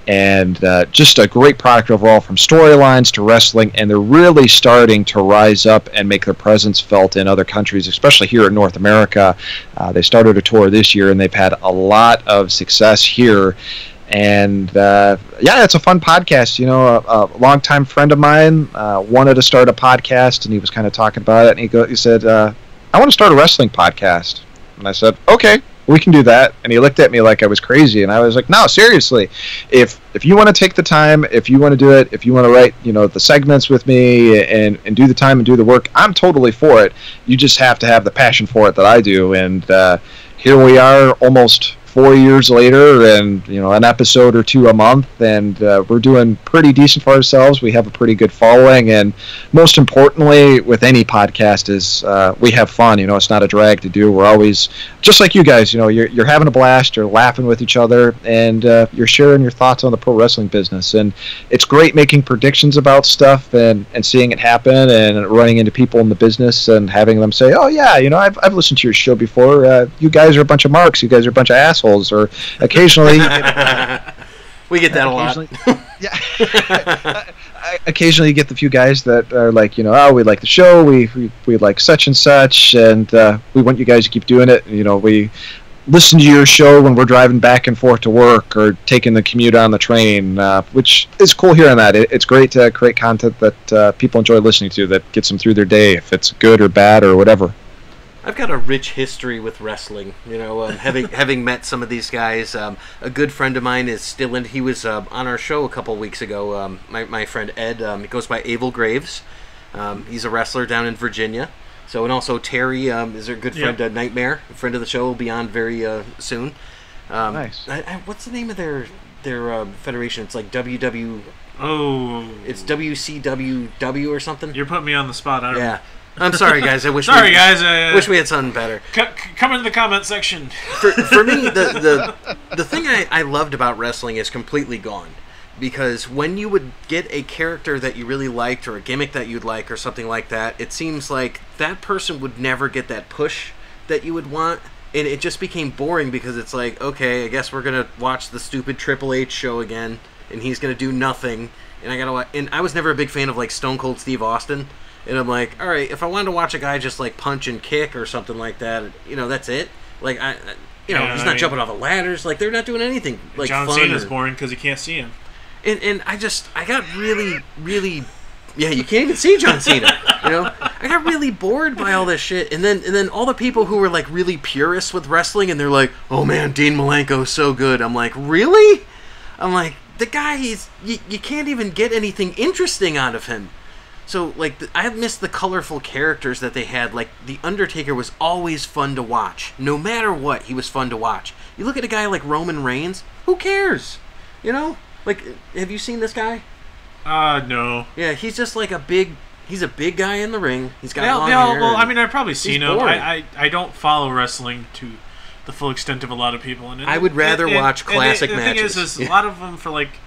And just a great product overall, from storylines to wrestling, and they're really starting to rise up and make their presence felt in other countries, especially here in North America. They started a tour this year, and they've had a lot of success here. And it's a fun podcast. You know, a longtime friend of mine wanted to start a podcast, and he was kind of talking about it, and he said, "I want to start a wrestling podcast." And I said, "Okay, we can do that." And he looked at me like I was crazy, and I was like, "No, seriously, if you want to take the time, if you want to do it, if you want to write, the segments with me and do the time and do the work, I'm totally for it. You just have to have the passion for it that I do." And here we are, almost 4 years later, and an episode or two a month, and we're doing pretty decent for ourselves. We have a pretty good following, and most importantly, with any podcast, is we have fun. It's not a drag to do. We're always just like you guys. You're having a blast. You're laughing with each other, and you're sharing your thoughts on the pro wrestling business. And it's great making predictions about stuff and seeing it happen, and running into people in the business and having them say, "Oh yeah, I've listened to your show before. You guys are a bunch of marks. You guys are a bunch of assholes." Or occasionally we get that a lot. Yeah. Occasionally you get the few guys that are like, "Oh, we like the show, we like such and such, and we want you guys to keep doing it. We listen to your show when we're driving back and forth to work or taking the commute on the train," which is cool hearing that. It's great to create content that people enjoy listening to, that gets them through their day, if it's good or bad or whatever. I've got a rich history with wrestling, having met some of these guys. A good friend of mine is still in. He was on our show a couple weeks ago. My friend Ed, he goes by Abel Graves. He's a wrestler down in Virginia. So, and also Terry is a good friend, Nightmare, a friend of the show, will be on very soon. Nice. What's the name of their federation? It's like WW. Oh. It's WCWW or something. You're putting me on the spot. I'm sorry, guys. I wish. Wish we had something better. Come into the comment section. For me, the thing I loved about wrestling is completely gone, because when you would get a character that you really liked, or a gimmick that you'd like, or something like that, it seems like that person would never get that push that you would want, and it just became boring, because it's like, okay, I guess we're gonna watch the stupid Triple H show again, and he's gonna do nothing, and I was never a big fan of like Stone Cold Steve Austin. And I'm like, all right, if I wanted to watch a guy just like punch and kick or something like that, that's it. Like he's not jumping off of ladders. Like, they're not doing anything like John fun. Cena's boring because you can't see him. And I got really, really, you can't even see John Cena. I got really bored by all this shit. And then all the people who were like really purists with wrestling, and they're like, "Oh man, Dean Malenko's so good." I'm like, really? I'm like, the guy, you can't even get anything interesting out of him. So, like, I miss the colorful characters that they had. Like, The Undertaker was always fun to watch. No matter what, he was fun to watch. You look at a guy like Roman Reigns, who cares? Like, have you seen this guy? No. Yeah, he's just like he's a big guy in the ring. He's got long hair. Well, I mean, I've probably seen him. Boring. I don't follow wrestling to the full extent of a lot of people. And I would rather watch classic matches. The thing is a lot of them for, like,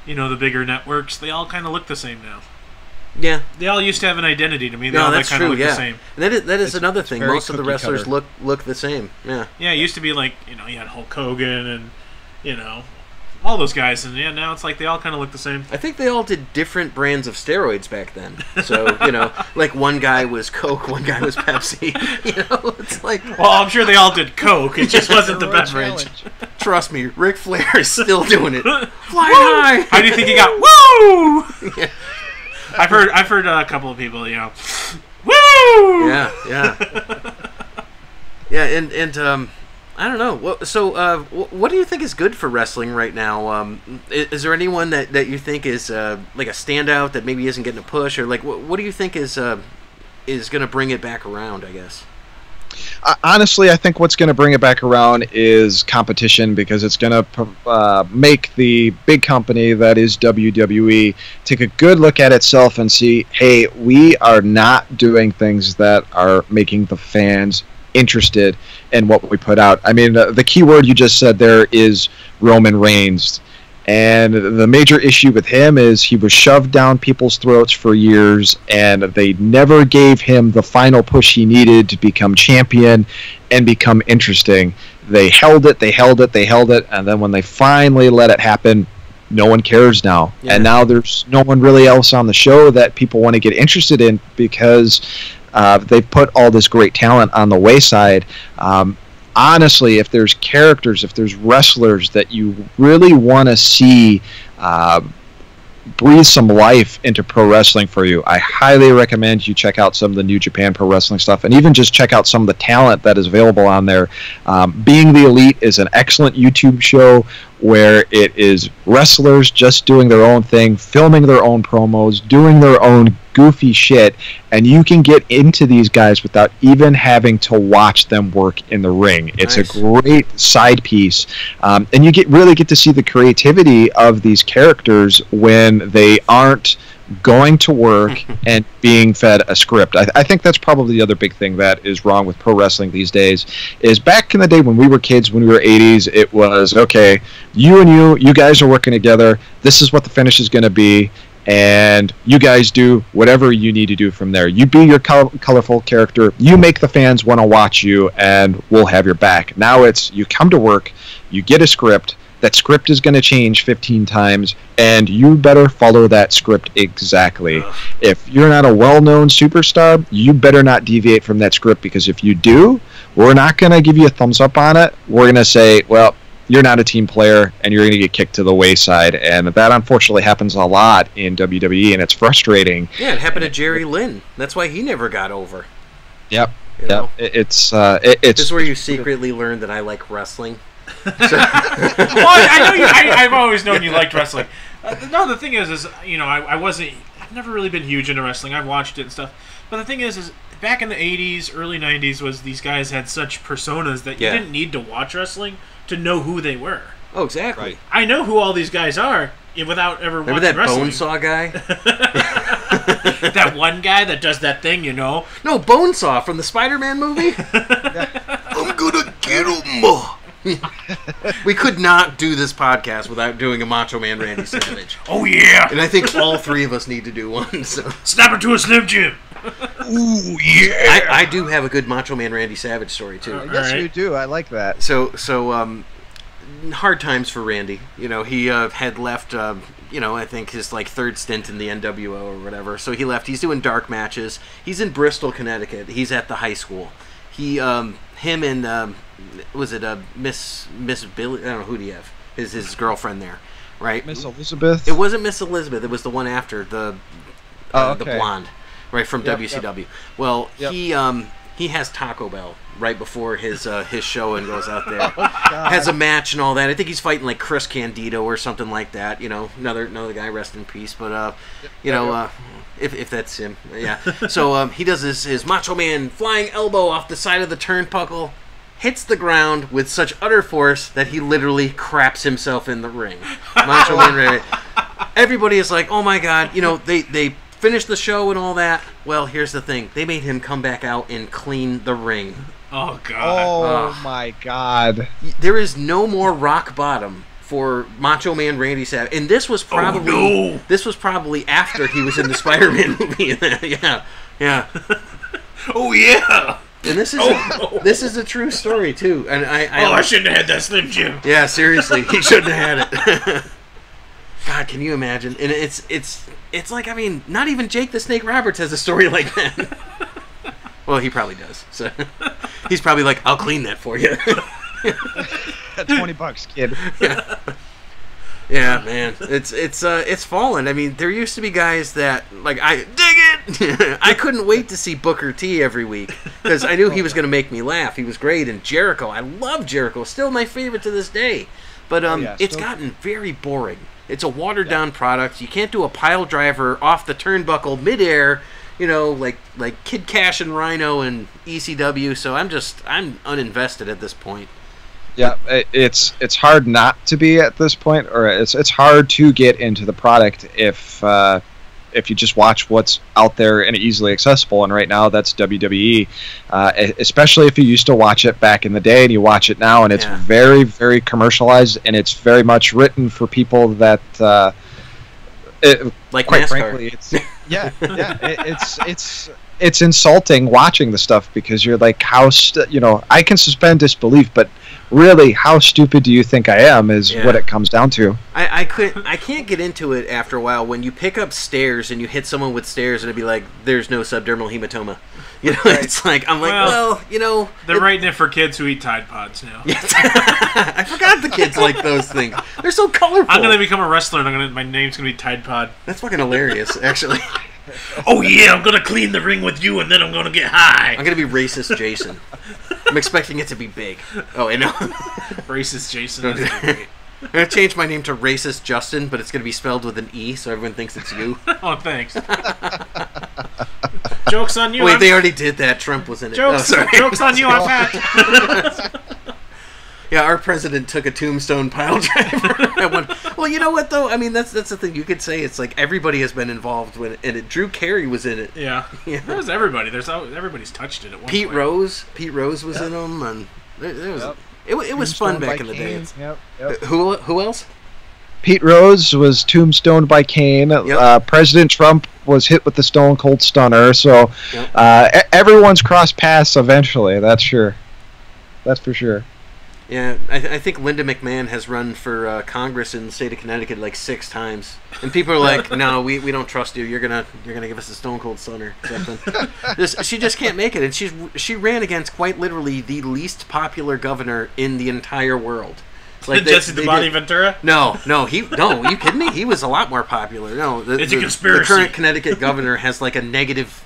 the bigger networks, they all kind of look the same now. Yeah, they all used to have an identity to me. They all that's kind of true. look the same. And that is another thing. Most of the wrestlers covered. look the same. Yeah. Yeah, it used to be like you had Hulk Hogan and all those guys, and now it's like they all kind of look the same. I think they all did different brands of steroids back then. So like one guy was Coke, one guy was Pepsi. It's like, well, I'm sure they all did Coke. It just wasn't the beverage. Trust me, Ric Flair is still doing it. Flying high. How do you think he got? Woo! Yeah. I've heard a couple of people, woo! Yeah. Yeah, and I don't know. So, what do you think is good for wrestling right now? Is there anyone that you think is like a standout that maybe isn't getting a push, or like what do you think is going to bring it back around? I guess. honestly, I think what's going to bring it back around is competition, because it's going to make the big company that is WWE take a good look at itself and see, hey, we are not doing things that are making the fans interested in what we put out. I mean, the key word you just said there is Roman Reigns. And the major issue with him is he was shoved down people's throats for years, and they never gave him the final push he needed to become champion and become interesting. They held it, and then when they finally let it happen, no one cares now. Yeah. And now there's no one really else on the show that people want to get interested in, because they've put all this great talent on the wayside. Honestly, if there's characters, if there's wrestlers that you really want to see breathe some life into pro wrestling for you, I highly recommend you check out some of the New Japan Pro Wrestling stuff, and even just check out some of the talent that is available on there. Being the Elite is an excellent YouTube show where it is wrestlers just doing their own thing, filming their own promos, doing their own goofy shit, and you can get into these guys without even having to watch them work in the ring. It's nice. A great side piece, and you really get to see the creativity of these characters when they aren't going to work and being fed a script. I think that's probably the other big thing that is wrong with pro wrestling these days, is back in the day when we were kids, when we were 80s, it was, okay, you guys are working together, this is what the finish is going to be, and you guys do whatever you need to do from there. You be your colorful character, you make the fans want to watch you, and we'll have your back. Now it's, you come to work, you get a script, that script is going to change 15 times, and you better follow that script exactly. If you're not a well-known superstar, you better not deviate from that script, because if you do, we're not going to give you a thumbs up on it. We're going to say, well, you're not a team player, and you're going to get kicked to the wayside. And that unfortunately happens a lot in WWE, and it's frustrating. Yeah, it happened to Jerry Lynn. That's why he never got over. Yep. You know? It's this is where you secretly learned that I like wrestling. I've always known you liked wrestling. No, the thing is I've never really been huge into wrestling. I've watched it and stuff, but the thing is back in the 80s, early 90s, was these guys had such personas that you didn't need to watch wrestling to know who they were. Oh, exactly. Right. I know who all these guys are without ever watching wrestling. Remember that Bonesaw guy? That one guy that does that thing, you know? No, Bonesaw from the Spider-Man movie. I'm gonna get him. We could not do this podcast without doing a Macho Man Randy Savage. Oh, yeah. And I think all three of us need to do one. So. Snap her to a Slim Jim. Ooh, yeah. I do have a good Macho Man Randy Savage story, too. Yes, you do. I like that. So hard times for Randy. You know, he had left, I think his third stint in the NWO or whatever. So he left. He's doing dark matches. He's in Bristol, Connecticut. He's at the high school. Him and was it Miss Billy? I don't know, who do you have? His girlfriend there, right? Miss Elizabeth. It wasn't Miss Elizabeth. It was the one after the blonde, right, from WCW. Yep. Well, he has Taco Bell right before his show and goes out there, has a match and all that. I think he's fighting like Chris Candido or something like that. You know, another guy, rest in peace. But if that's him, yeah. So he does his Macho Man flying elbow off the side of the turnbuckle, hits the ground with such utter force that he literally craps himself in the ring. Macho Man Randy. Everybody is like, oh my god, they finished the show and all that. Well, here's the thing. They made him come back out and clean the ring. Oh, God. Oh, my God. There is no more rock bottom for Macho Man Randy Savage. And this was probably this was probably after he was in the Spider-Man movie. Yeah. Oh, yeah. And this is a true story, too. And I shouldn't have had that Slim Jim. Yeah, seriously. He shouldn't have had it. God, can you imagine? And it's like, I mean, not even Jake the Snake Roberts has a story like that. Well, he probably does. So he's probably like, I'll clean that for you. $20, kid. Yeah, man. It's fallen. I mean, there used to be guys that, like, I dig it! I couldn't wait to see Booker T every week because I knew he was going to make me laugh. He was great. And Jericho, I love Jericho. Still my favorite to this day. But it's gotten very boring. It's a watered-down product. You can't do a pile driver off the turnbuckle midair like Kid Cash and Rhino and ECW. So I'm uninvested at this point. Yeah, it's hard not to be at this point, or it's hard to get into the product if you just watch what's out there and easily accessible. And right now, that's WWE. Especially if you used to watch it back in the day and you watch it now, and it's very, very commercialized, and it's very much written for people that, like quite NASCAR. frankly, it's insulting watching the stuff, because you're like, I can suspend disbelief, but really, how stupid do you think I am is what it comes down to. I can't get into it after a while when you pick up stairs and you hit someone with stairs and it'd be like, there's no subdermal hematoma. It's like, I'm like, they're writing it for kids who eat Tide Pods now. I forgot the kids like those things. They're so colorful. I'm gonna become a wrestler and my name's gonna be Tide Pod. That's fucking hilarious, actually. Oh yeah, I'm gonna clean the ring with you and then I'm gonna get high. I'm gonna be racist Jason. I'm expecting it to be big. Oh, I know. Racist Jason. Is great. I'm gonna change my name to Racist Justen, but it's gonna be spelled with an E, so everyone thinks it's you. Oh, thanks. Joke's on you. Wait, they already did that. Trump was in it. Joke's on you. I'm fat. Yeah, our president took a tombstone pile driver. Well, you know what though? I mean, that's the thing. You could say it's like everybody has been involved with it, and Drew Carey was in it. Yeah. There was everybody. Everybody's touched it at one Pete point. Pete Rose was in them, and there was. It was fun back in the day. Yep. Who else? Pete Rose was tombstoned by Kane. Yep. President Trump was hit with the Stone Cold Stunner. So everyone's crossed paths eventually. That's sure. That's for sure. Yeah, I think Linda McMahon has run for Congress in the state of Connecticut like 6 times, and people are like, "No, we don't trust you. You're gonna give us a Stone Cold Stunner." She just can't make it, and she ran against quite literally the least popular governor in the entire world. Like Jesse the Body Ventura? No, you kidding me? He was a lot more popular. No, it's a conspiracy. The current Connecticut governor has like a negative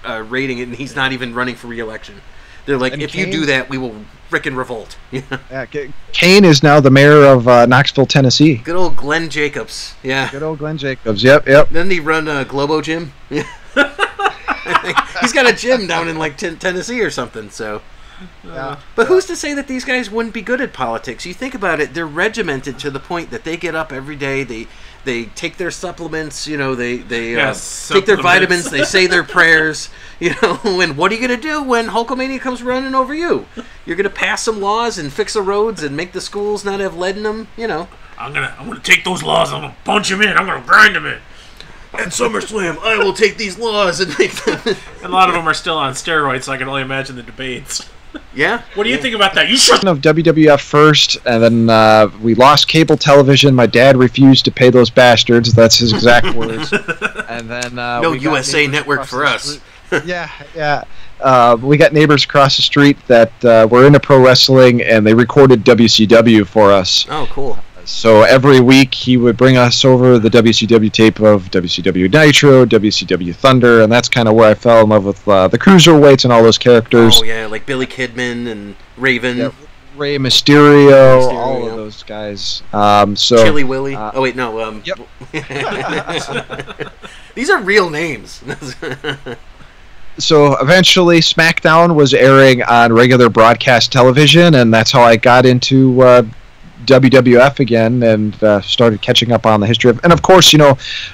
rating, and he's not even running for re-election. They're like, if you do that, we will frickin' revolt. Kane is now the mayor of Knoxville, Tennessee. Good old Glenn Jacobs. Yeah. Good old Glenn Jacobs. Yep. Doesn't he run Globo Gym? Yeah. He's got a gym down in like Tennessee or something. So. But who's to say that these guys wouldn't be good at politics? You think about it; they're regimented to the point that they get up every day. They take their supplements. They take their vitamins. They say their prayers. And what are you gonna do when Hulkamania comes running over you? You're gonna pass some laws and fix the roads and make the schools not have lead in them. I'm gonna take those laws. I'm gonna punch them in. I'm gonna grind them in. At SummerSlam, I will take these laws and make them. And a lot of them are still on steroids, so I can only imagine the debates. Yeah. What do you think about that? You should of WWF first, and then we lost cable television. My dad refused to pay those bastards. That's his exact words. And then no USA Network for us. Yeah. We got neighbors across the street that were into pro wrestling, and they recorded WCW for us. Oh, cool. So every week he would bring us over the WCW tape of WCW Nitro, WCW Thunder, and that's kind of where I fell in love with the Cruiserweights and all those characters. Oh, yeah, like Billy Kidman and Raven. Yep. Rey Mysterio, all of those guys. Chili Willy. Oh, wait, no. Yep. These are real names. So eventually SmackDown was airing on regular broadcast television, and that's how I got into WWF again and started catching up on the history of. And of course,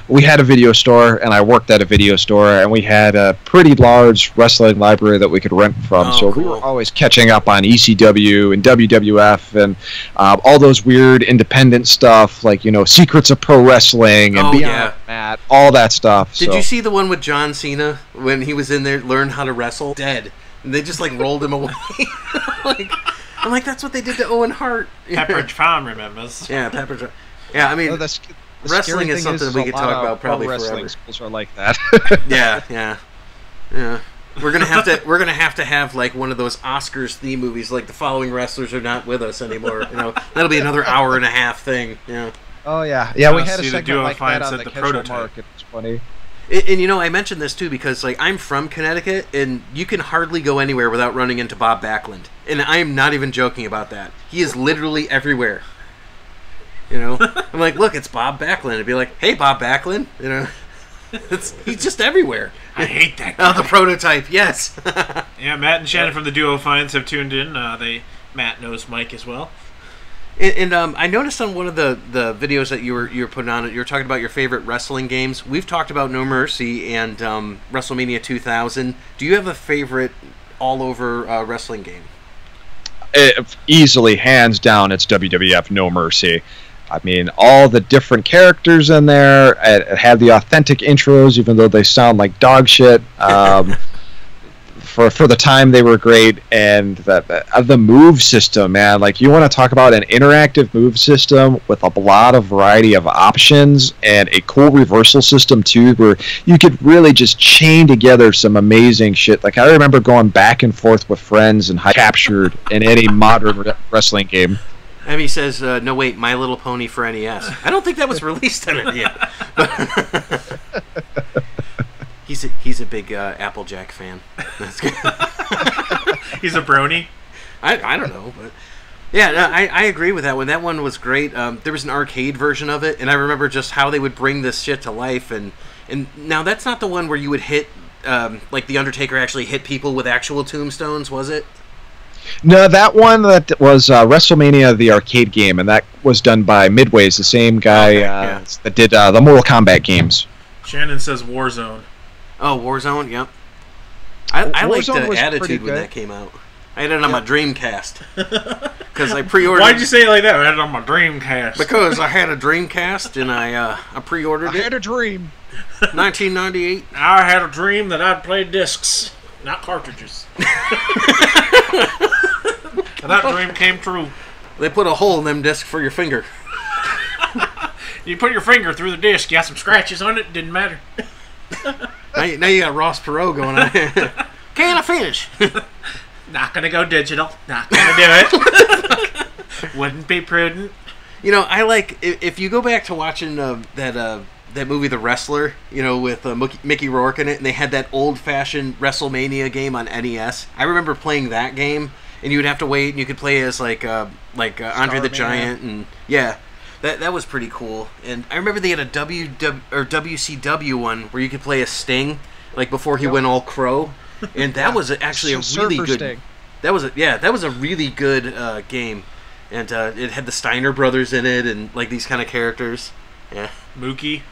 we had a video store, and I worked at a video store, and we had a pretty large wrestling library that we could rent from. So cool. We were always catching up on ECW and WWF and all those weird independent stuff, like Secrets of Pro Wrestling and Beyond Matt, all that stuff. Did you see the one with John Cena when he was in there, learn how to wrestle? Dead. And they just rolled him away. I'm like, that's what they did to Owen Hart. Pepperidge Farm remembers. Yeah, Pepperidge. Yeah, I mean, wrestling is something we could talk about probably forever. Schools are like that. Yeah. We're gonna have to have like one of those Oscars theme movies, like the following wrestlers are not with us anymore. That'll be another hour and a half thing. Yeah. Oh yeah. We had a segment like that on the Casual Market. It's funny. And I mentioned this too because I'm from Connecticut, and you can hardly go anywhere without running into Bob Backlund, and I'm not even joking about that. He is literally everywhere. I'm like, look, it's Bob Backlund. I'd be like, hey, Bob Backlund. He's just everywhere. I hate that guy. Oh, the prototype, yes. Yeah, Matt and Shannon from the Duo Finds have tuned in. Matt knows Mike as well. And I noticed on one of the videos that you were putting on, you were talking about your favorite wrestling games. We've talked about No Mercy and WrestleMania 2000. Do you have a favorite all-over wrestling game? Easily, hands down, it's WWF No Mercy. I mean, all the different characters in there had the authentic intros, even though they sound like dog shit. For the time, they were great, and the move system, man. Like, you want to talk about an interactive move system with a lot of variety of options and a cool reversal system too, where you could really just chain together some amazing shit. Like, I remember going back and forth with friends and captured in any modern wrestling game. Emmy says, no, wait, My Little Pony for NES. I don't think that was released on it yet. He's a big Applejack fan. That's good. He's a brony? I don't know, but... Yeah, no, I agree with that one. That one was great. There was an arcade version of it, and I remember just how they would bring this shit to life. And now, that's not the one where you would hit... like, The Undertaker actually hit people with actual tombstones, was it? No, that one that was WrestleMania, the arcade game, and that was done by Midway's, the same guy that did the Mortal Kombat games. Shannon says Warzone. Oh, Warzone, yep. I liked the Attitude when that came out. I had it on my Dreamcast. Because I pre-ordered... Why'd you say it like that? I had it on my Dreamcast. Because I had a Dreamcast, and I pre-ordered it. I had a dream. 1998. I had a dream that I'd play discs, not cartridges. And that dream came true. They put a hole in them discs for your finger. You put your finger through the disc, you got some scratches on it, didn't matter. Now you got Ross Perot going on. Can I finish? Not gonna go digital. Not gonna do it. Wouldn't be prudent. You know, I like if you go back to watching that movie The Wrestler, you know, with Mickey Rourke in it, and they had that old-fashioned WrestleMania game on NES. I remember playing that game, and you would have to wait, and you could play as like Andre the Giant, and yeah. That was pretty cool. And I remember they had a WCW one where you could play a Sting, like before he went all crow. And that was actually a really good... Sting. That was a really good game. And it had the Steiner brothers in it and like these kind of characters. Yeah. Mookie.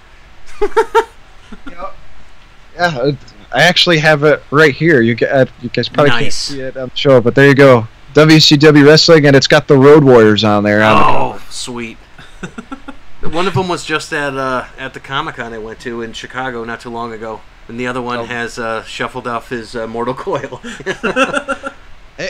Yeah, I actually have it right here. You guys probably can't see it on the show, but there you go. WCW Wrestling, and it's got the Road Warriors on there. Oh, sweet. One of them was just at the Comic-Con I went to in Chicago not too long ago, and the other one has shuffled off his Mortal Coil.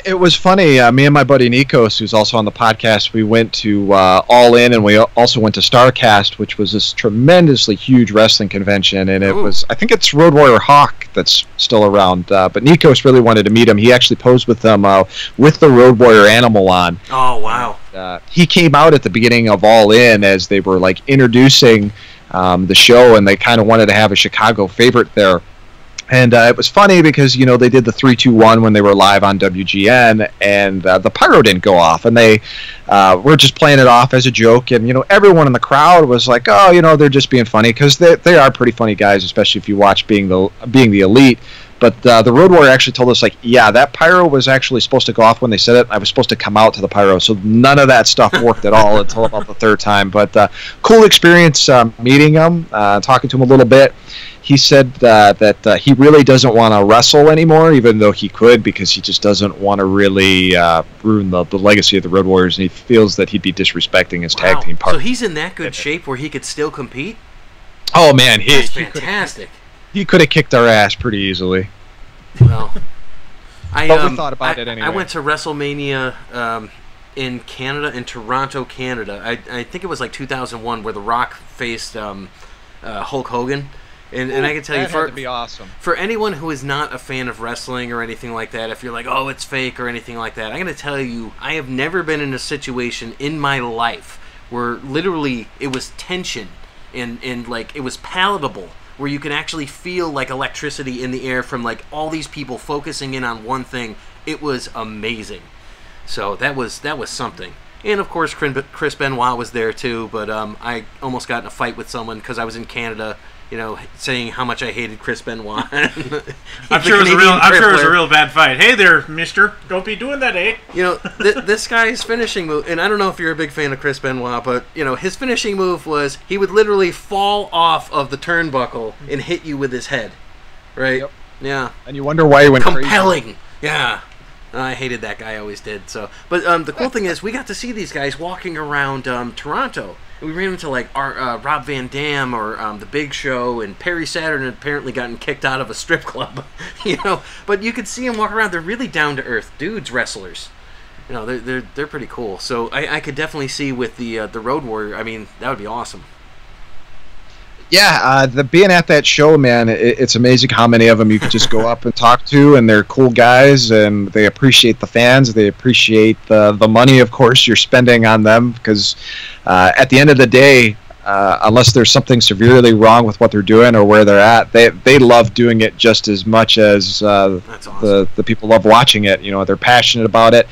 It was funny. Me and my buddy Nikos, who's also on the podcast, we went to All In, and we also went to StarCast, which was this tremendously huge wrestling convention. And it was, I think it's Road Warrior Hawk that's still around. But Nikos really wanted to meet him. He actually posed with them with the Road Warrior animal on. Oh, wow. He came out at the beginning of All In as they were like introducing the show, and they kind of wanted to have a Chicago favorite there. And it was funny because, you know, they did the 3-2-1 when they were live on WGN, and the pyro didn't go off. And they were just playing it off as a joke. And, you know, everyone in the crowd was like, oh, you know, they're just being funny. Because they are pretty funny guys, especially if you watch Being the Elite. But the Road Warrior actually told us, like, yeah, that pyro was actually supposed to go off when they said it. I was supposed to come out to the pyro. So none of that stuff worked at all until about the third time. But cool experience meeting him, talking to him a little bit. He said that he really doesn't want to wrestle anymore, even though he could, because he just doesn't want to really ruin the legacy of the Road Warriors, and he feels that he'd be disrespecting his tag team partner. So he's in that good shape where he could still compete? Oh, man. That's fantastic. He could have kicked our ass pretty easily. Well, we thought about it anyway. I went to WrestleMania in Canada, in Toronto, Canada. I think it was like 2001, where The Rock faced Hulk Hogan. And I can tell you, had to be awesome. For anyone who is not a fan of wrestling or anything like that, if you're like, oh, it's fake or anything like that, I'm going to tell you, I have never been in a situation in my life where literally it was tension and like it was palatable, where you can actually feel like electricity in the air from like all these people focusing in on one thing. It was amazing. So that was something. And of course, Chris Benoit was there too, but I almost got in a fight with someone because I was in Canada. saying how much I hated Chris Benoit. I'm sure it was a real bad fight. Hey there, mister. Don't be doing that, eh? This guy's finishing move, and I don't know if you're a big fan of Chris Benoit, but, his finishing move was he would literally fall off of the turnbuckle and hit you with his head. Right? Yep. Yeah. And you wonder why he went compelling. crazy. Yeah. I hated that guy. I always did. So, but the cool thing is we got to see these guys walking around Toronto. We ran into like Rob Van Dam or The Big Show, and Perry Saturn had apparently gotten kicked out of a strip club. But you could see them walk around. They're really down to earth dudes, wrestlers. They're pretty cool. So I could definitely see with the Road Warrior. I mean, that would be awesome. Yeah, being at that show, man, it's amazing how many of them you could just go up and talk to, and they're cool guys, and they appreciate the fans, they appreciate the money, of course, you're spending on them, because at the end of the day, unless there's something severely wrong with what they're doing or where they're at, they love doing it just as much as That's awesome. the people love watching it. They're passionate about it.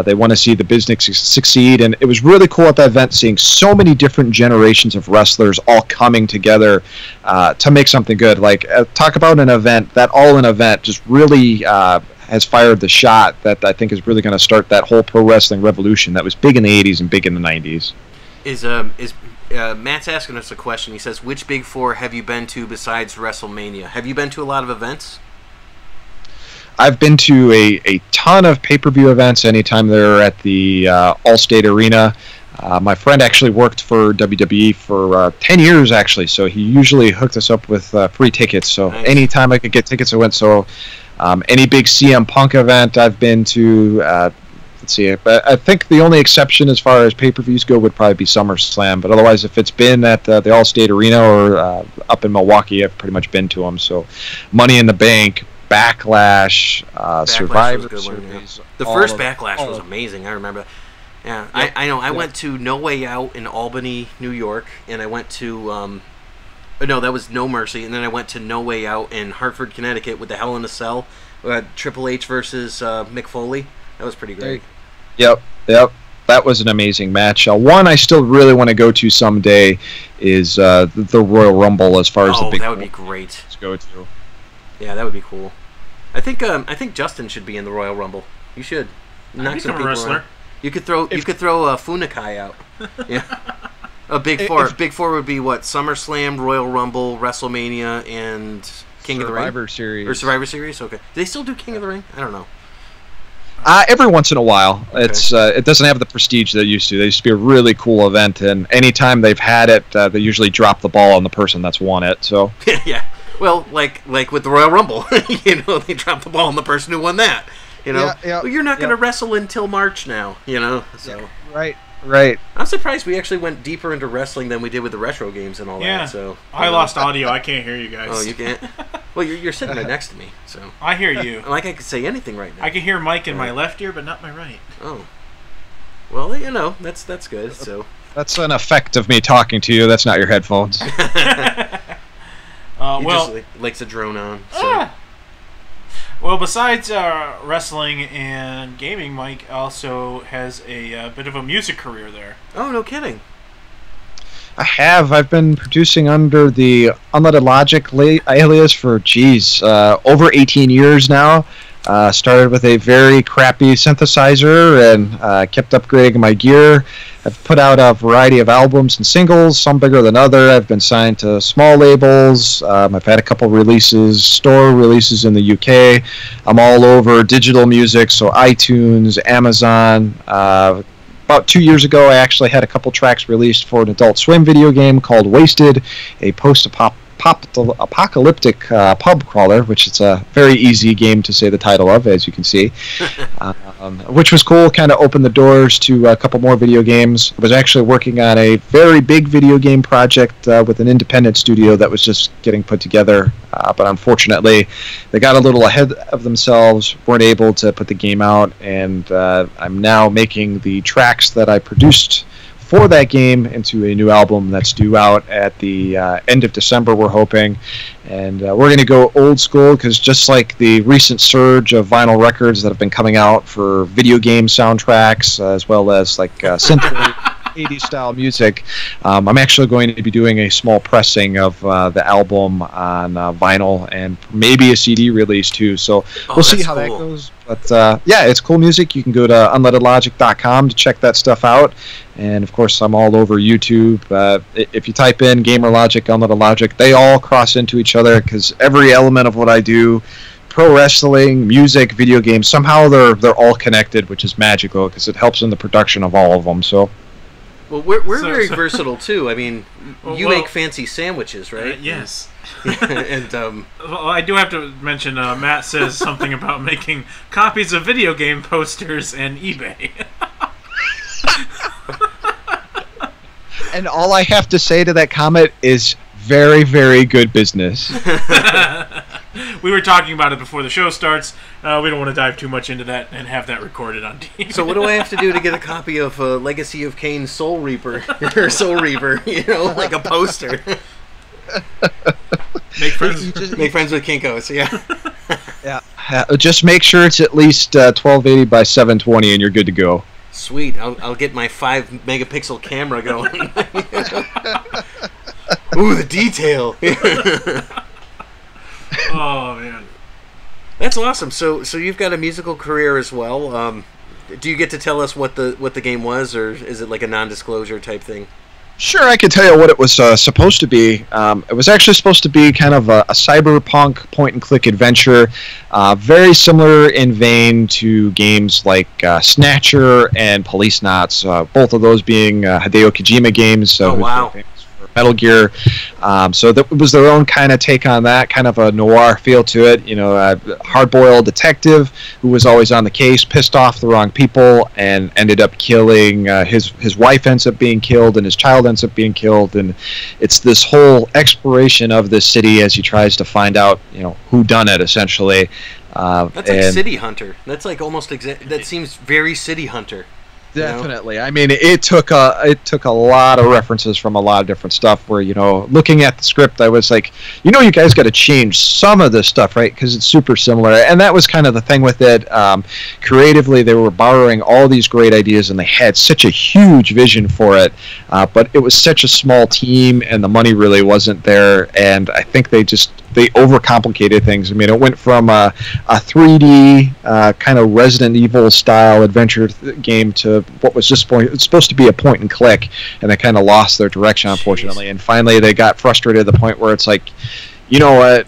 They want to see the business succeed, and it was really cool at that event seeing so many different generations of wrestlers all coming together to make something good. Like, talk about an event, that all-in event just really has fired the shot that I think is really going to start that whole pro wrestling revolution that was big in the 80s and big in the 90s. Matt's asking us a question. He says, which Big Four have you been to besides WrestleMania? Have you been to a lot of events? I've been to a ton of pay-per-view events anytime they're at the Allstate Arena. My friend actually worked for WWE for 10 years, actually, so he usually hooked us up with free tickets. So nice. Anytime I could get tickets, I went. So any big CM Punk event I've been to. Let's see, but I think the only exception as far as pay-per-views go would probably be SummerSlam. But otherwise, if it's been at the Allstate Arena or up in Milwaukee, I've pretty much been to them. So Money in the Bank, Backlash, Survivor Series. The first Backlash was amazing. I remember. Yeah, yep. I know. I went to No Way Out in Albany, New York, and I went to no, that was No Mercy, and then I went to No Way Out in Hartford, Connecticut with the Hell in a Cell, Triple H versus Mick Foley. That was pretty great. Yep. That was an amazing match. One I still really want to go to someday is the Royal Rumble. As far as the big, that would be great. To go to. Yeah, that would be cool. I think Justin should be in the Royal Rumble. You should. He's a wrestler. You could throw Funakai out. Yeah. A Big Four. Big Four would be what? SummerSlam, Royal Rumble, WrestleMania, and King of the Ring. Survivor Series. Okay. Do they still do King of the Ring? I don't know. Every once in a while. Okay. It doesn't have the prestige they used to. They used to be a really cool event, and anytime they've had it, they usually drop the ball on the person that's won it. So yeah, well, like with the Royal Rumble, they drop the ball on the person who won that. Well, you're not going to wrestle until March now. So right. I'm surprised we actually went deeper into wrestling than we did with the retro games and all that. So I lost audio. I can't hear you guys. Oh, you can't. Well, you're sitting right next to me, so I hear you. Like I could say anything right now. I can hear Mike in my left ear, but not my right. Oh, well, that's good. So that's an effect of me talking to you. That's not your headphones. Just likes a drone on. So. Well, besides wrestling and gaming, Mike also has a bit of a music career there. Oh, no kidding. I have. I've been producing under the Unleaded Logic alias for, over 18 years now. Started with a very crappy synthesizer and kept upgrading my gear. I've put out a variety of albums and singles, some bigger than other. I've been signed to small labels. I've had a couple store releases in the UK. I'm all over digital music, so iTunes, Amazon. About 2 years ago, I actually had a couple tracks released for an Adult Swim video game called Wasted, a post-apocalyptic pub crawler, which is a very easy game to say the title of, as you can see, which was cool. Kind of opened the doors to a couple more video games. I was actually working on a very big video game project with an independent studio that was just getting put together, but unfortunately, they got a little ahead of themselves, weren't able to put the game out, and I'm now making the tracks that I produced for that game into a new album that's due out at the end of December, we're hoping. And we're going to go old school, because just like the recent surge of vinyl records that have been coming out for video game soundtracks, as well as like synth 80s style music. I'm actually going to be doing a small pressing of the album on vinyl and maybe a CD release too. So we'll see how that goes. But yeah, it's cool music. You can go to unleadedlogic.com to check that stuff out. And of course, I'm all over YouTube. If you type in Gamer Logic, Unleaded Logic, they all cross into each other because every element of what I do, pro wrestling, music, video games, somehow they're all connected, which is magical because it helps in the production of all of them. So. Well, we're very versatile too. I mean, you make fancy sandwiches, right? Yes. And well, I do have to mention. Matt says something about making copies of video game posters and eBay. And all I have to say to that comment is very, very good business. We were talking about it before the show starts. We don't want to dive too much into that and have that recorded on TV. So what do I have to do to get a copy of Legacy of Kain Soul Reaper? Or Soul Reaper, like a poster. Make friends with Kinkos, yeah. Yeah. Just make sure it's at least 1280 by 720 and you're good to go. Sweet. I'll get my 5 megapixel camera going. Ooh, the detail. Oh man, that's awesome. So you've got a musical career as well. Do you get to tell us what the game was, or is it like a non-disclosure type thing? Sure, I can tell you what it was supposed to be. It was actually supposed to be kind of a cyberpunk point-and-click adventure, very similar in vein to games like Snatcher and Police Knots, both of those being Hideo Kojima games. Oh, wow. Metal Gear, so that was their own kind of take on that, kind of a noir feel to it. A hard-boiled detective who was always on the case, pissed off the wrong people, and ended up killing his wife ends up being killed, and his child ends up being killed, and it's this whole exploration of this city as he tries to find out, who done it essentially. That's like City Hunter. That's like almost that seems very City Hunter. Definitely. I mean, it took a lot of references from a lot of different stuff where, looking at the script, I was like, you guys got to change some of this stuff, right? Because it's super similar. And that was kind of the thing with it. Creatively, they were borrowing all these great ideas and they had such a huge vision for it. But it was such a small team and the money really wasn't there. And I think they overcomplicated things. I mean, it went from a 3D kind of Resident Evil style adventure game to what was just supposed to be a point and click, and they kind of lost their direction, unfortunately. Jeez. And finally, they got frustrated to the point where it's like, you know what,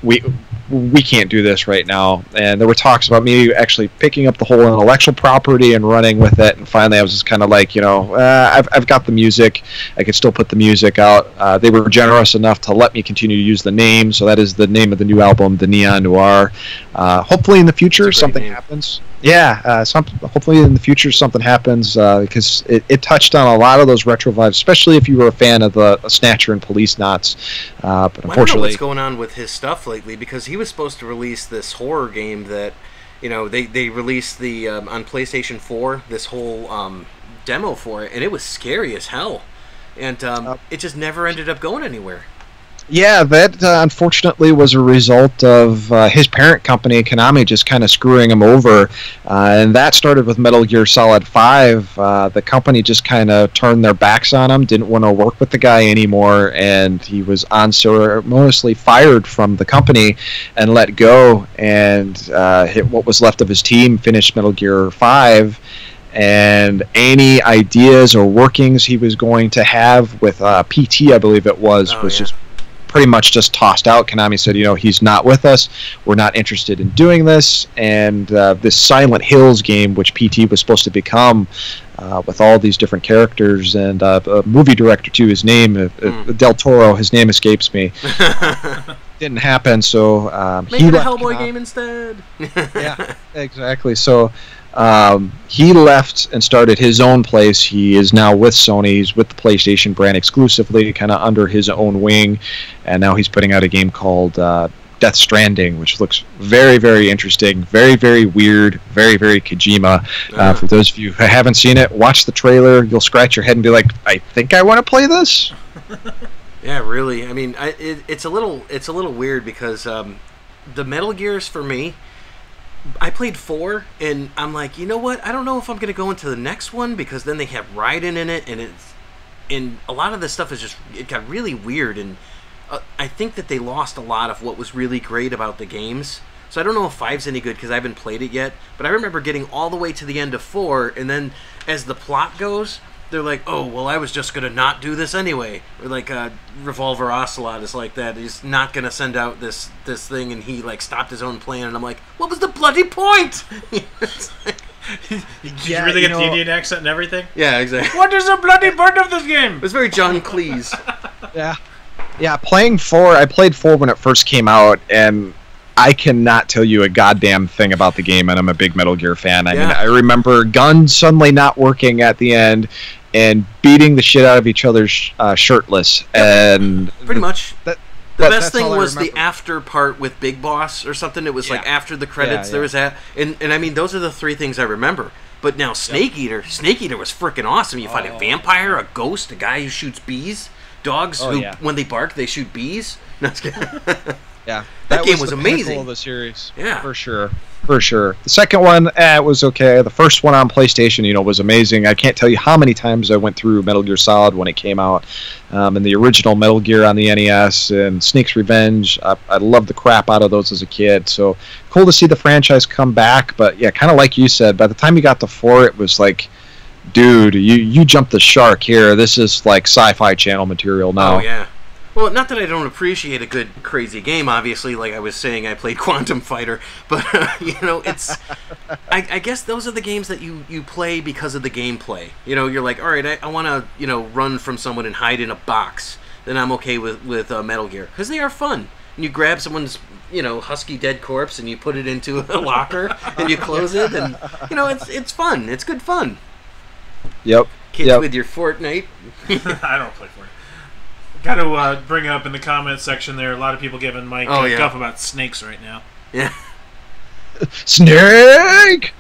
we can't do this right now. And there were talks about me actually picking up the whole intellectual property and running with it. And finally, I was just kind of like, I've got the music. I could still put the music out. They were generous enough to let me continue to use the name. So that is the name of the new album, The Neon Noir. Hopefully in the future something happens. Yeah, hopefully in the future something happens because it touched on a lot of those retro vibes, especially if you were a fan of the Snatcher and Police Knots. But unfortunately, I don't know what's going on with his stuff lately, because he was supposed to release this horror game that, they released the on PlayStation 4, this whole demo for it, and it was scary as hell, and it just never ended up going anywhere. Yeah, that unfortunately was a result of his parent company, Konami, just kind of screwing him over. And that started with Metal Gear Solid 5. The company just kind of turned their backs on him, didn't want to work with the guy anymore, and he was unceremoniously fired from the company and let go. And what was left of his team finished Metal Gear 5. And any ideas or workings he was going to have with PT, I believe it was just pretty much just tossed out. Konami said, he's not with us. We're not interested in doing this. And this Silent Hills game, which PT was supposed to become, with all these different characters and a movie director too, his name, Del Toro, his name escapes me. Didn't happen, so he left. Make it a Hellboy game instead. Yeah, exactly. So he left and started his own place. He is now with Sony. He's with the PlayStation brand exclusively, kind of under his own wing, and now he's putting out a game called Death Stranding, which looks very, very interesting, very, very weird, very, very Kojima. For those of you who haven't seen it, watch the trailer. You'll scratch your head and be like, I think I want to play this. Yeah, really. I mean, it's a little weird because the Metal Gears for me, I played 4, and I'm like, you know what? I don't know if I'm going to go into the next one, because then they have Raiden in it, and a lot of this stuff it got really weird, and I think that they lost a lot of what was really great about the games. So I don't know if 5's any good, because I haven't played it yet, but I remember getting all the way to the end of 4, and then as the plot goes, they're like, oh, well, I was just going to not do this anyway. Or like Revolver Ocelot is like that. He's not going to send out this thing, and he like stopped his own plan, and I'm like, what was the bloody point? Did you really get the Indian accent and everything? Yeah, exactly. What is the bloody point of this game? It was very John Cleese. Yeah, playing 4, I played 4 when it first came out, and I cannot tell you a goddamn thing about the game, and I'm a big Metal Gear fan. I mean, I remember guns suddenly not working at the end, and beating the shit out of each other shirtless. And pretty much. The best thing was the after part with Big Boss or something. It was like after the credits. There was that, and I mean, those are the 3 things I remember. But now Snake Eater was freaking awesome. You find a vampire, a ghost, a guy who shoots bees, dogs who when they bark they shoot bees. Yeah, that game was amazing. Of the series, yeah, for sure. The second one was okay. The first one on PlayStation, was amazing. I can't tell you how many times I went through Metal Gear Solid when it came out, and the original Metal Gear on the NES and Snake's Revenge. I loved the crap out of those as a kid. So cool to see the franchise come back. But yeah, kind of like you said, by the time you got to 4, it was like, dude, you jumped the shark here. This is like Sci-Fi Channel material now. Oh yeah. Well, not that I don't appreciate a good, crazy game, obviously. Like I was saying, I played Quantum Fighter. But, it's... I guess those are the games that you play because of the gameplay. You're like, all right, I want to, run from someone and hide in a box. Then I'm okay with Metal Gear. Because they are fun. And you grab someone's, husky dead corpse and you put it into a locker and you close it. And, it's fun. It's good fun. Yep. Kids with your Fortnite. I don't play Fortnite. Got to bring up in the comments section there, a lot of people giving Mike guff about snakes right now. Yeah. Snake!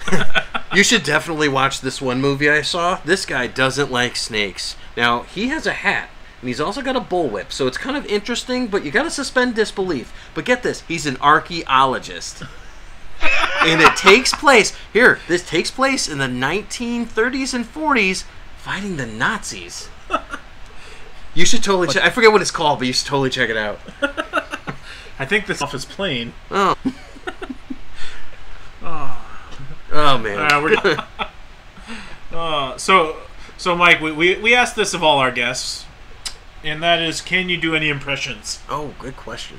You should definitely watch this one movie I saw. This guy doesn't like snakes. Now, he has a hat, and he's also got a bullwhip, so it's kind of interesting, but you got to suspend disbelief. But get this, he's an archaeologist. And it takes place, this takes place in the 1930s and 40s, fighting the Nazis. You should totally check. I forget what it's called, but you should totally check it out. I think this off is plane. Oh. Oh man. So Mike, we asked this of all our guests, and that is, can you do any impressions? Oh, good question.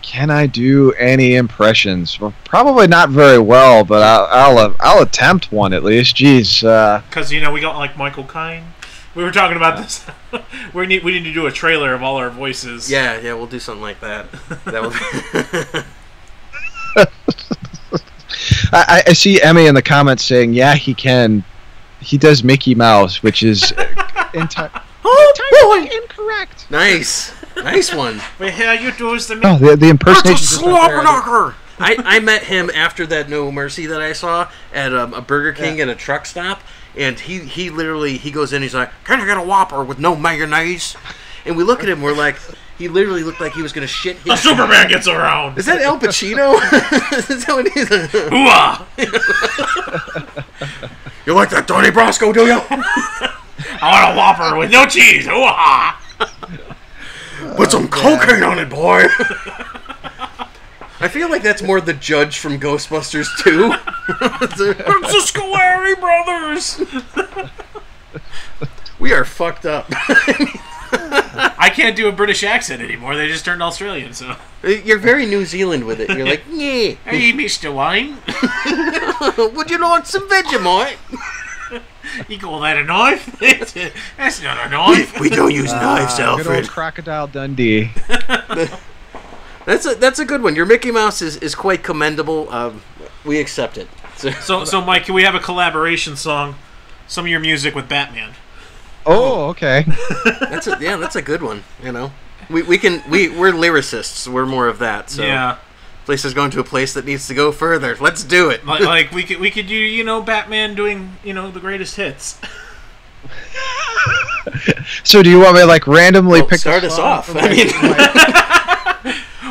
Can I do any impressions? Well, probably not very well, but I'll attempt one at least. Jeez. Because we got like Michael Caine. We were talking about this. we need to do a trailer of all our voices. Yeah, we'll do something like that. I see Emmy in the comments saying, yeah, he can. He does Mickey Mouse, which is entirely incorrect. Nice one. Wait, how you do is the the impersonation. I met him after that No Mercy that I saw at a Burger King at a truck stop. And he literally, he goes in, he's like, can I get a Whopper with no mayonnaise? And we look at him, we're like, he literally looked like he was going to shit his... Superman gets around! Is that Al Pacino? Is that what it is? Hooah! You like that Donnie Brasco, do you? I want a Whopper with no cheese! Hooah! Put some cocaine on it, boy! I feel like that's more the Judge from Ghostbusters 2. It's the Scolari brothers! We are fucked up. I can't do a British accent anymore. They just turned Australian, so... You're very New Zealand with it. You're like, yeah. Hey, Mr. Wine. Would you like some Vegemite? You call that a knife? That's not a knife. We don't use knives, Alfred. Good old Crocodile Dundee. That's a good one. Your Mickey Mouse is quite commendable. We accept it. So Mike, can we have a collaboration song? Some of your music with Batman. Oh, okay. That's a good one. We're lyricists. We're more of that. So yeah. Place is going to a place that needs to go further. Let's do it. Like we could do Batman doing the greatest hits. So do you want me to randomly pick? Start us off.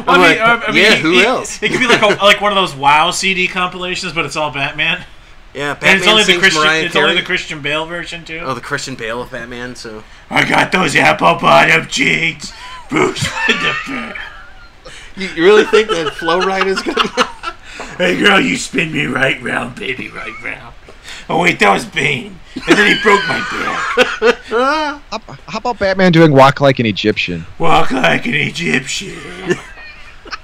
Who else? It could be like one of those WoW CD compilations, but it's all Batman. Yeah, Batman and it's only sings Mariah Carey. only the Christian Bale version too. Oh, the Christian Bale of Batman. So I got those apple bottom cheeks, Bruce with the bear. You really think that Flow Rider's gonna? Hey girl, you spin me right round, baby, right round. Oh wait, that was Bane, and then he broke my back. How about Batman doing Walk Like an Egyptian? Walk like an Egyptian.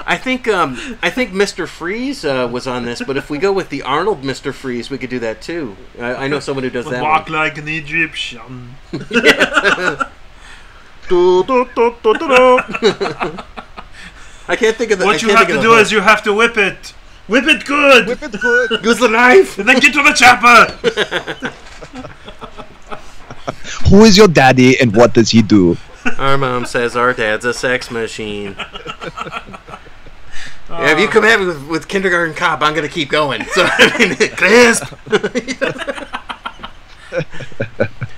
I think Mr. Freeze was on this, but if we go with the Arnold Mr. Freeze, we could do that too. I know someone who does that. Walk like an Egyptian. I can't think of the. What you have to do is you have to whip it. Whip it good. Whip it good. Use the knife. And then get to the chopper. Who is your daddy and what does he do? Our mom says our dad's a sex machine. Yeah, if you come at me with Kindergarten Cop, I'm going to keep going. So, crisp.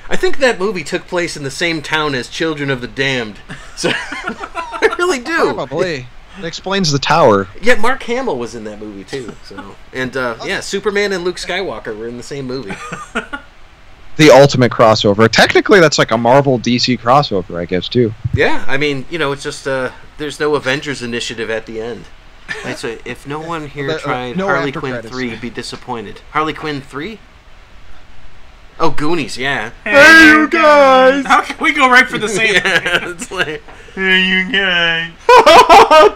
I think that movie took place in the same town as Children of the Damned. So, I really do. Probably. It explains the tower. Yeah, Mark Hamill was in that movie too. So, and Superman and Luke Skywalker were in the same movie. The ultimate crossover. Technically, that's like a Marvel DC crossover, I guess, too. Yeah, I mean, it's just there's no Avengers initiative at the end. Right, so if no one here tried no Harley after Quinn credits. 3, be disappointed. Harley Quinn 3? Oh, Goonies, yeah. Hey, you guys! How can we go right for the same thing? It's like, hey, you guys.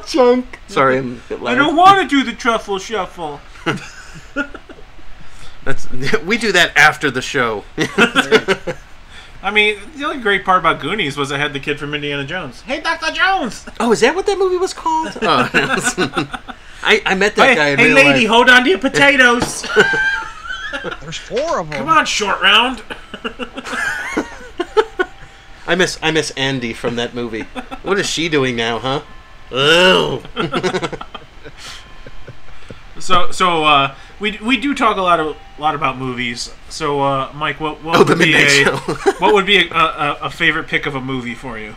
Chunk. Sorry, I'm a bit loud. I don't want to do the truffle shuffle. We do that after the show. I mean, the only great part about Goonies was it had the kid from Indiana Jones. Hey, Dr. Jones! Oh, is that what that movie was called? Oh, I met that guy in real lady, life. hold on to your potatoes. There's 4 of them. Come on, short round. I miss Andy from that movie. What is she doing now, huh? Oh. So we do talk a lot about movies. So Mike, what would be a favorite pick of a movie for you?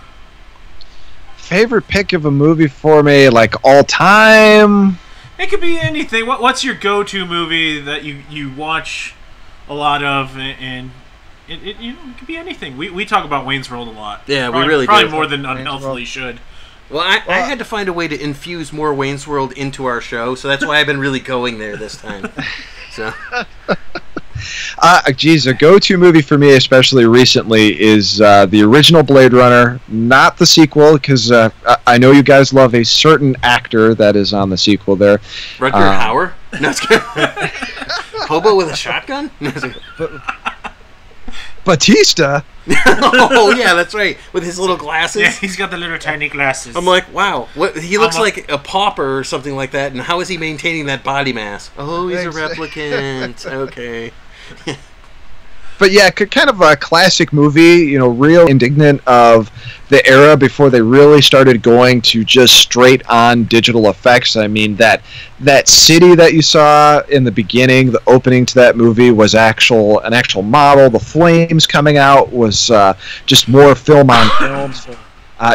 Favorite pick of a movie for me, like all time? It could be anything. What's your go-to movie that you watch a lot of, and it could be anything. We talk about Wayne's World a lot. Yeah, we really probably do. more than unhealthily should. Well, I had to find a way to infuse more Wayne's World into our show, so that's why I've been really going there this time. So, geez, a go-to movie for me, especially recently, is the original Blade Runner, not the sequel, because I know you guys love a certain actor that is on the sequel there. Rutger Hauer? No, it's good. Hobo with a shotgun? Batista? Oh, yeah, that's right. With his little glasses. Yeah, he's got the little tiny glasses. I'm like, wow. He looks like a pauper or something like that, and how is he maintaining that body mass? Oh, he's a replicant. Okay. But yeah, kind of a classic movie, real indignant of the era before they really started going to just straight on digital effects. I mean, that city that you saw in the beginning, the opening to that movie was an actual model. The flames coming out was just more film on film.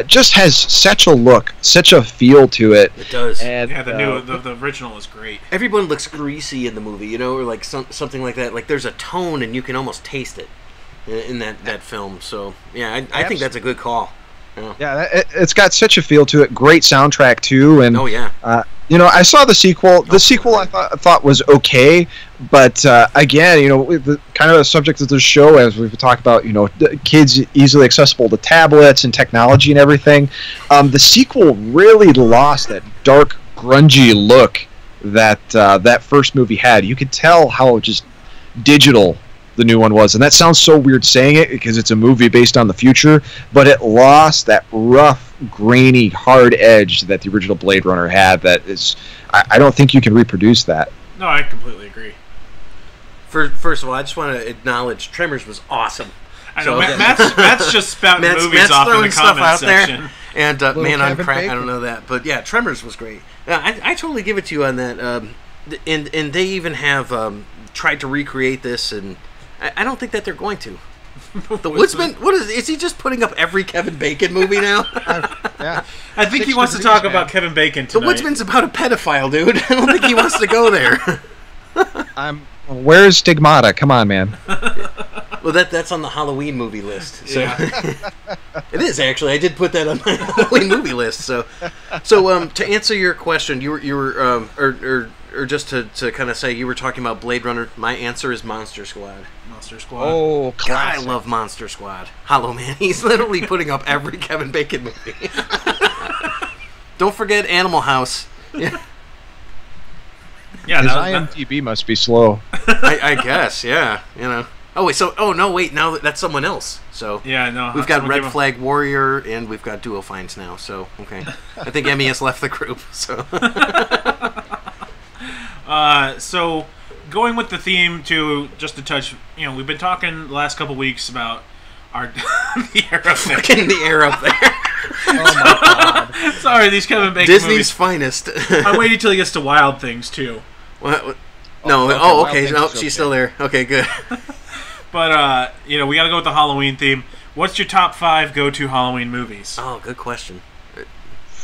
Just has such a look, such a feel to it. It does. And the original is great. Everyone looks greasy in the movie, or like something like that. Like there's a tone, and you can almost taste it in that film. So yeah, I think that's a good call. Yeah, it's got such a feel to it. Great soundtrack too, and oh yeah. I saw the sequel. The sequel I thought was okay, but again, the kind of the subject of the show, as we've talked about, kids easily accessible to tablets and technology and everything. The sequel really lost that dark, grungy look that first movie had. You could tell how just digital the new one was, and that sounds so weird saying it because it's a movie based on the future, but it lost that rough, grainy, hard edge that the original Blade Runner had. That is, I don't think you can reproduce that. No, I completely agree. First of all, I just want to acknowledge Tremors was awesome. I know, Matt's just spouting movies off in the comment section. And Man on Crack, Bacon. I don't know that, but yeah, Tremors was great. I totally give it to you on that. And they even have tried to recreate this, and I don't think that they're going to. The Woodsman? What is he just putting up every Kevin Bacon movie now? Yeah. I think he wants to talk about Kevin Bacon tonight. The Woodsman's about a pedophile, dude. I don't think he wants to go there. Where's Stigmata? Come on, man. Well, that's on the Halloween movie list. So it is actually. I did put that on my Halloween movie list. So to answer your question, you were or just to kind of say you were talking about Blade Runner. My answer is Monster Squad. Monster Squad. Oh, God, classic. I love Monster Squad. Hollow Man. He's literally putting up every Kevin Bacon movie. Don't forget Animal House. Yeah. Yeah, His IMDb must be slow. I guess. Yeah. You know. Oh wait. Now that's someone else. So yeah, no. we've got Red Flag Warrior and we've got Duo Finds now. So okay. I think Emmy has left the group. So. So going with the theme to just to touch, we've been talking the last couple weeks about our the air up there. Fucking the air up there. Oh my God. Sorry, these Kevin Bacon Disney's movies. finest. I'm waiting till he gets to Wild Things too. What? No. okay, Oh, Wild okay. Things No, is she's okay. still there. Okay, good. But we got to go with the Halloween theme. What's your top 5 go-to Halloween movies? Oh, good question.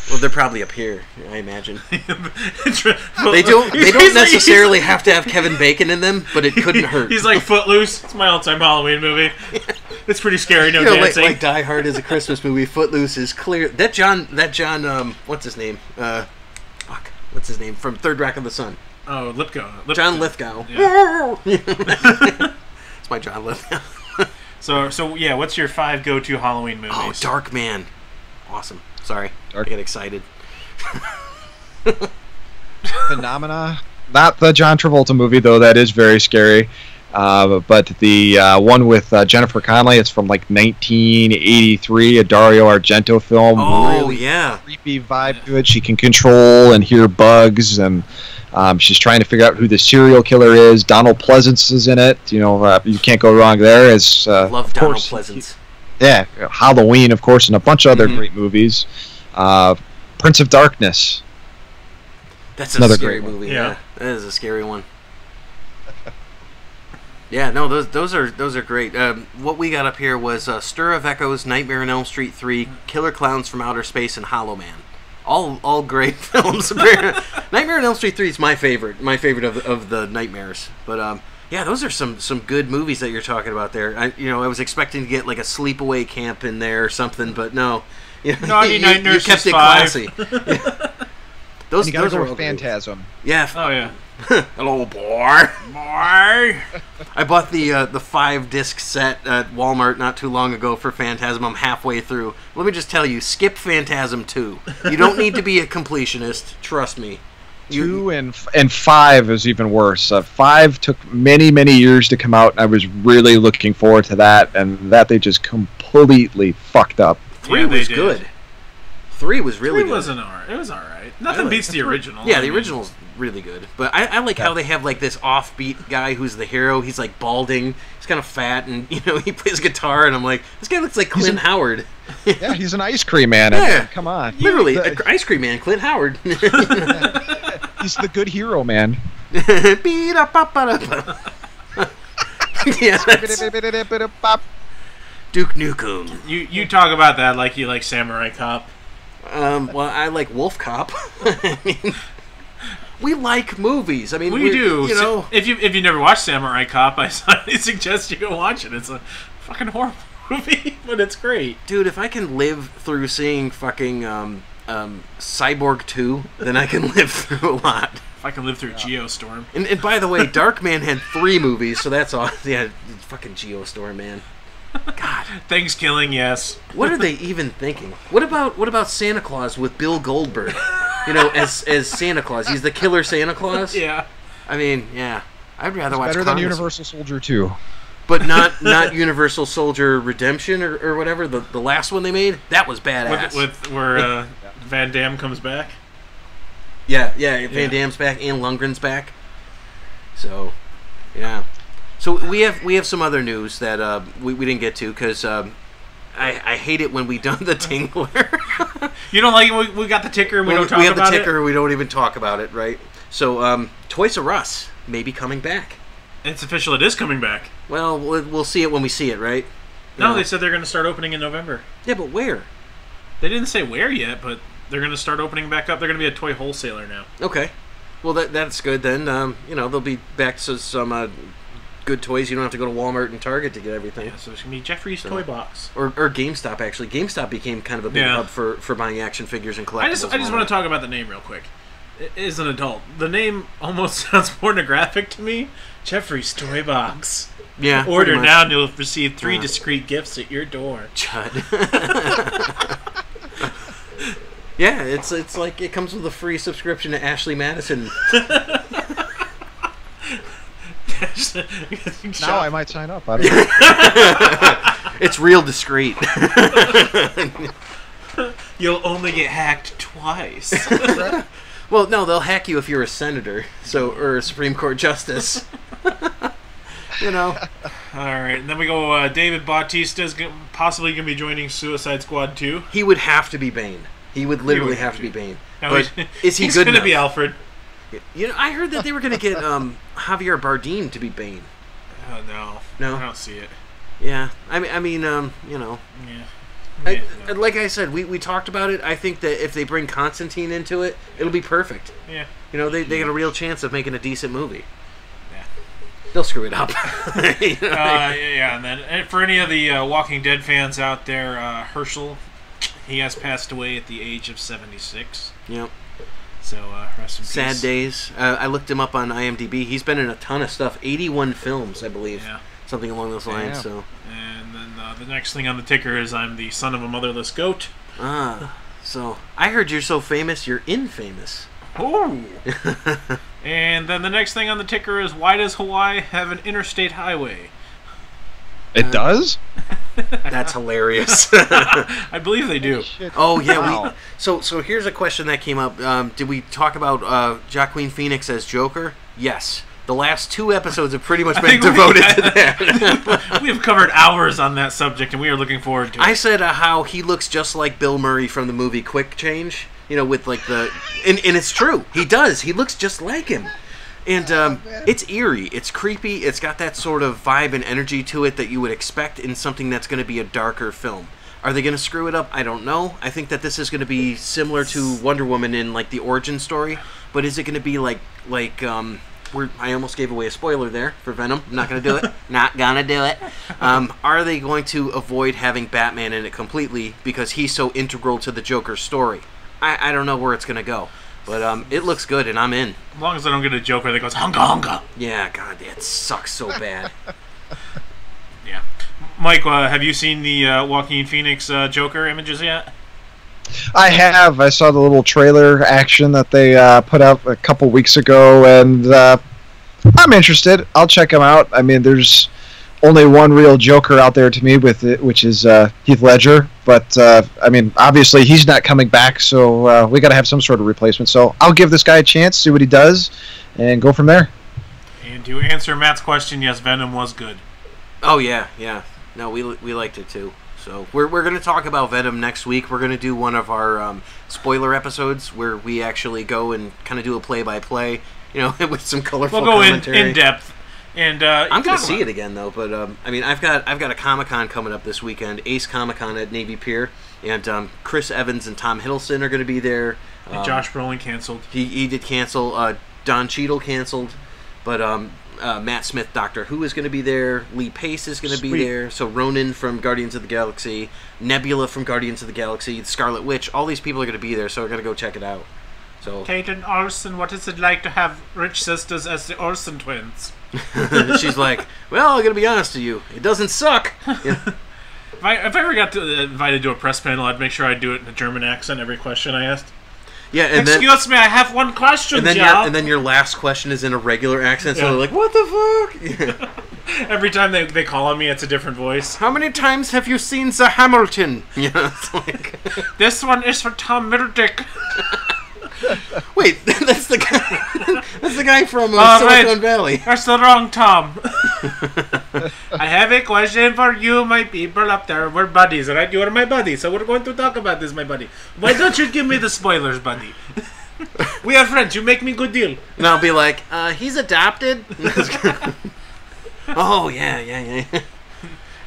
Well, they're probably up here, I imagine. They don't necessarily have to have Kevin Bacon in them, but it couldn't hurt. He's like Footloose. It's my all-time Halloween movie. It's pretty scary. No dancing. Like Die Hard is a Christmas movie. Footloose is clear. That John. What's his name? What's his name from Third Rock of the Sun? Oh, Lithgow. John Lithgow. Yeah. It's my John Lithgow. So yeah, what's your 5 go-to Halloween movies? Oh, Dark Man. Awesome. Sorry, I get excited. Phenomena. Not the John Travolta movie, though. That is very scary. But the one with Jennifer Connelly, it's from like 1983, a Dario Argento film. Oh, really yeah. Creepy vibe to it. She can control and hear bugs, and she's trying to figure out who the serial killer is. Donald Pleasance is in it. You can't go wrong there. As Love Donald Pleasance. Yeah, Halloween, of course, and a bunch of other great movies. Prince of Darkness. That's another scary great movie. Yeah. Yeah, that is a scary one. Yeah, no, those are great. What we got up here was Stir of Echoes, Nightmare on Elm Street 3, Killer Clowns from Outer Space, and Hollow Man. All great films. Nightmare on Elm Street 3 is my favorite of the nightmares. But yeah, those are some good movies that you're talking about there. I was expecting to get like a sleepaway camp in there or something, but no. Naughty Night Nurses you kept it 5. classy. Yeah. Those You gotta are go all with great. Phantasm. Yeah. Oh yeah. Hello, boy. Boy. I bought the 5-disc set at Walmart not too long ago for Phantasm. I'm halfway through. Let me just tell you, skip Phantasm 2. You don't need to be a completionist. Trust me. 2 and 5 is even worse. 5 took many, many years to come out, and I was really looking forward to that, and that they just completely fucked up. 3 Yeah, they was did. good. 3 was really 3 good. wasn't alright. It was alright. Nothing beats the original. Yeah, the original's really good. But I like how they have like this offbeat guy who's the hero. He's like balding. He's kind of fat, and he plays guitar. And I'm like, this guy looks like Clint Howard. Yeah, he's an ice cream man. Yeah. I mean, come on. Literally, Ice Cream Man, Clint Howard. He's the good hero, man. Yeah, that's Duke Nukem. You talk about that like you like Samurai Cop. Well, I like Wolf Cop. I mean, we like movies. I mean, We do. You know, If you never watched Samurai Cop, I suggest you go watch it. It's a fucking horrible movie, but it's great. dude, if I can live through seeing fucking Cyborg 2, then I can live through a lot. If I can live through Geostorm. And by the way, Darkman had 3 movies, so that's all. Yeah, fucking Geostorm, man. God, Thanksgiving, yes. what are they even thinking? What about Santa Claus with Bill Goldberg? As Santa Claus, he's the killer Santa Claus. Yeah. I mean, yeah, I'd rather watch Better than Congress- Universal Soldier 2. but not Universal Soldier Redemption or whatever. The last one they made, that was badass. With where Van Damme comes back. Yeah, Van Damme's back and Lundgren's back. So, yeah. So we have some other news that we didn't get to because I hate it when we done the Tingler. You don't like it? We got the ticker and we don't talk we have about the ticker, it? we don't even talk about it, right? So Toys R Us may be coming back. It's official. It is coming back. Well, we'll see it when we see it, right? No, they said they're going to start opening in November. Yeah, but where? They didn't say where yet, but they're going to start opening back up. They're going to be a toy wholesaler now. Okay. Well, that's good then. They'll be back to some good toys. You don't have to go to Walmart and Target to get everything. Yeah, so it's going to be Jeffrey's Toy Box. Or GameStop, actually. GameStop became kind of a big hub for buying action figures and collectibles. I just want to talk about the name real quick. As an adult, the name almost sounds pornographic to me. Jeffrey's Toy Box. Yeah. Order now and you'll receive 3 discreet gifts at your door. Chud. Yeah, it's like it comes with a free subscription to Ashley Madison. Now I might sign up. I don't know. It's real discreet. You'll only get hacked twice. Well, no, they'll hack you if you're a senator, or a Supreme Court justice. You know. All right, and then we go. David Bautista's possibly going to be joining Suicide Squad 2. He would have to be Bane. He would literally have to be Bane. No, but is he he's good going to enough? be Alfred. You know, I heard that they were going to get Javier Bardem to be Bane. Oh no, I don't see it. Yeah, I mean, you know. Yeah. Like I said, we talked about it. I think that if they bring Constantine into it, it'll be perfect. Yeah. You know, they got a real chance of making a decent movie. Yeah. They'll screw it up. Yeah, and then for any of the Walking Dead fans out there, Herschel, he has passed away at the age of 76. Yep. So, rest in peace. Sad days. I looked him up on IMDb. He's been in a ton of stuff. 81 films, I believe. Yeah. Something along those lines. Yeah. So. And then the next thing on the ticker is I'm the son of a motherless goat. So I heard you're so famous, you're infamous. Oh. And then the next thing on the ticker is why does Hawaii have an interstate highway? It does? That's hilarious. I believe they do. Oh yeah. Wow. So here's a question that came up. Did we talk about Joaquin Phoenix as Joker? Yes. The last 2 episodes have pretty much been devoted to that. We have covered hours on that subject, and we are looking forward to it. I said how he looks just like Bill Murray from the movie Quick Change. You know, with like the... And it's true. He does. He looks just like him. And it's eerie. It's creepy. It's got that sort of vibe and energy to it that you would expect in something that's going to be a darker film. Are they going to screw it up? I don't know. I think that this is going to be similar to Wonder Woman in like the origin story. But is it going to be like I almost gave away a spoiler there for Venom. I'm not going to do it. Not going to do it. Are they going to avoid having Batman in it completely because he's so integral to the Joker's story? I don't know where it's going to go. But it looks good, and I'm in. As long as I don't get a Joker that goes, hunga, hunga. Yeah, God, it sucks so bad. Yeah. Mike, have you seen the Joaquin Phoenix Joker images yet? I have. I saw the little trailer action that they put up a couple weeks ago, and I'm interested. I'll check them out. I mean, there's only one real Joker out there to me with it, which is Heath Ledger. But, I mean, obviously he's not coming back, so we got to have some sort of replacement. So I'll give this guy a chance, see what he does, and go from there. And to answer Matt's question, yes, Venom was good. Oh, yeah. No, we liked it, too. So we're going to talk about Venom next week. We're going to do one of our spoiler episodes where we actually go and kind of do a play-by-play, you know, with some colorful commentary. We'll go in depth. And I'm going to see it again, though. But I mean, I've got a Comic-Con coming up this weekend, Ace Comic-Con at Navy Pier, and Chris Evans and Tom Hiddleston are going to be there. And Josh Brolin canceled. He did cancel. Don Cheadle canceled, but Matt Smith, Doctor Who, is going to be there. Lee Pace is going to be there. So Ronan from Guardians of the Galaxy, Nebula from Guardians of the Galaxy, Scarlet Witch. All these people are going to be there, so we're going to go check it out. So Kate and Olsen, what is it like to have rich sisters as the Olsen twins? She's like, well, I'm going to be honest with you. It doesn't suck. Yeah. If I ever got invited to a press panel, I'd make sure I do it in a German accent every question I asked. Yeah, and excuse me, I have one question, and then your last question is in a regular accent, so they're like, what the fuck? Yeah. Every time they call on me, it's a different voice. How many times have you seen the Hamilton? Yeah, it's like... This one is for Tom Middledick. Wait, that's the guy. That's the guy from Silicon Valley. That's the wrong Tom. I have a question for you, my people up there. We're buddies, alright? You are my buddy, so we're going to talk about this, my buddy. Why don't you give me the spoilers, buddy? We are friends. You make me good deal. And I'll be like, he's adopted. Oh yeah.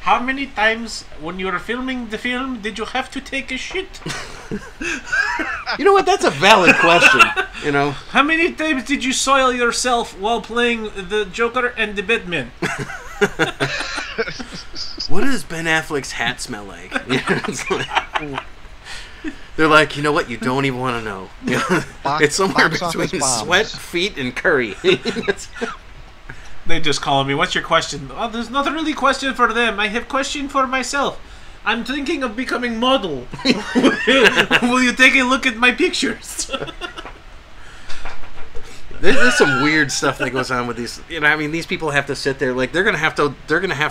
How many times when you were filming the film did you have to take a shit? You know what? That's a valid question. You know, how many times did you soil yourself while playing the Joker and the Batman? What does Ben Affleck's hat smell like? You know, it's like they're like, you know what? You don't even want to know. It's somewhere between sweat, feet, and curry. They just call me. What's your question? Oh, there's not really a question for them. I have question for myself. I'm thinking of becoming model. Will you take a look at my pictures? There's some weird stuff that goes on with these. You know, I mean, these people have to sit there like they're gonna have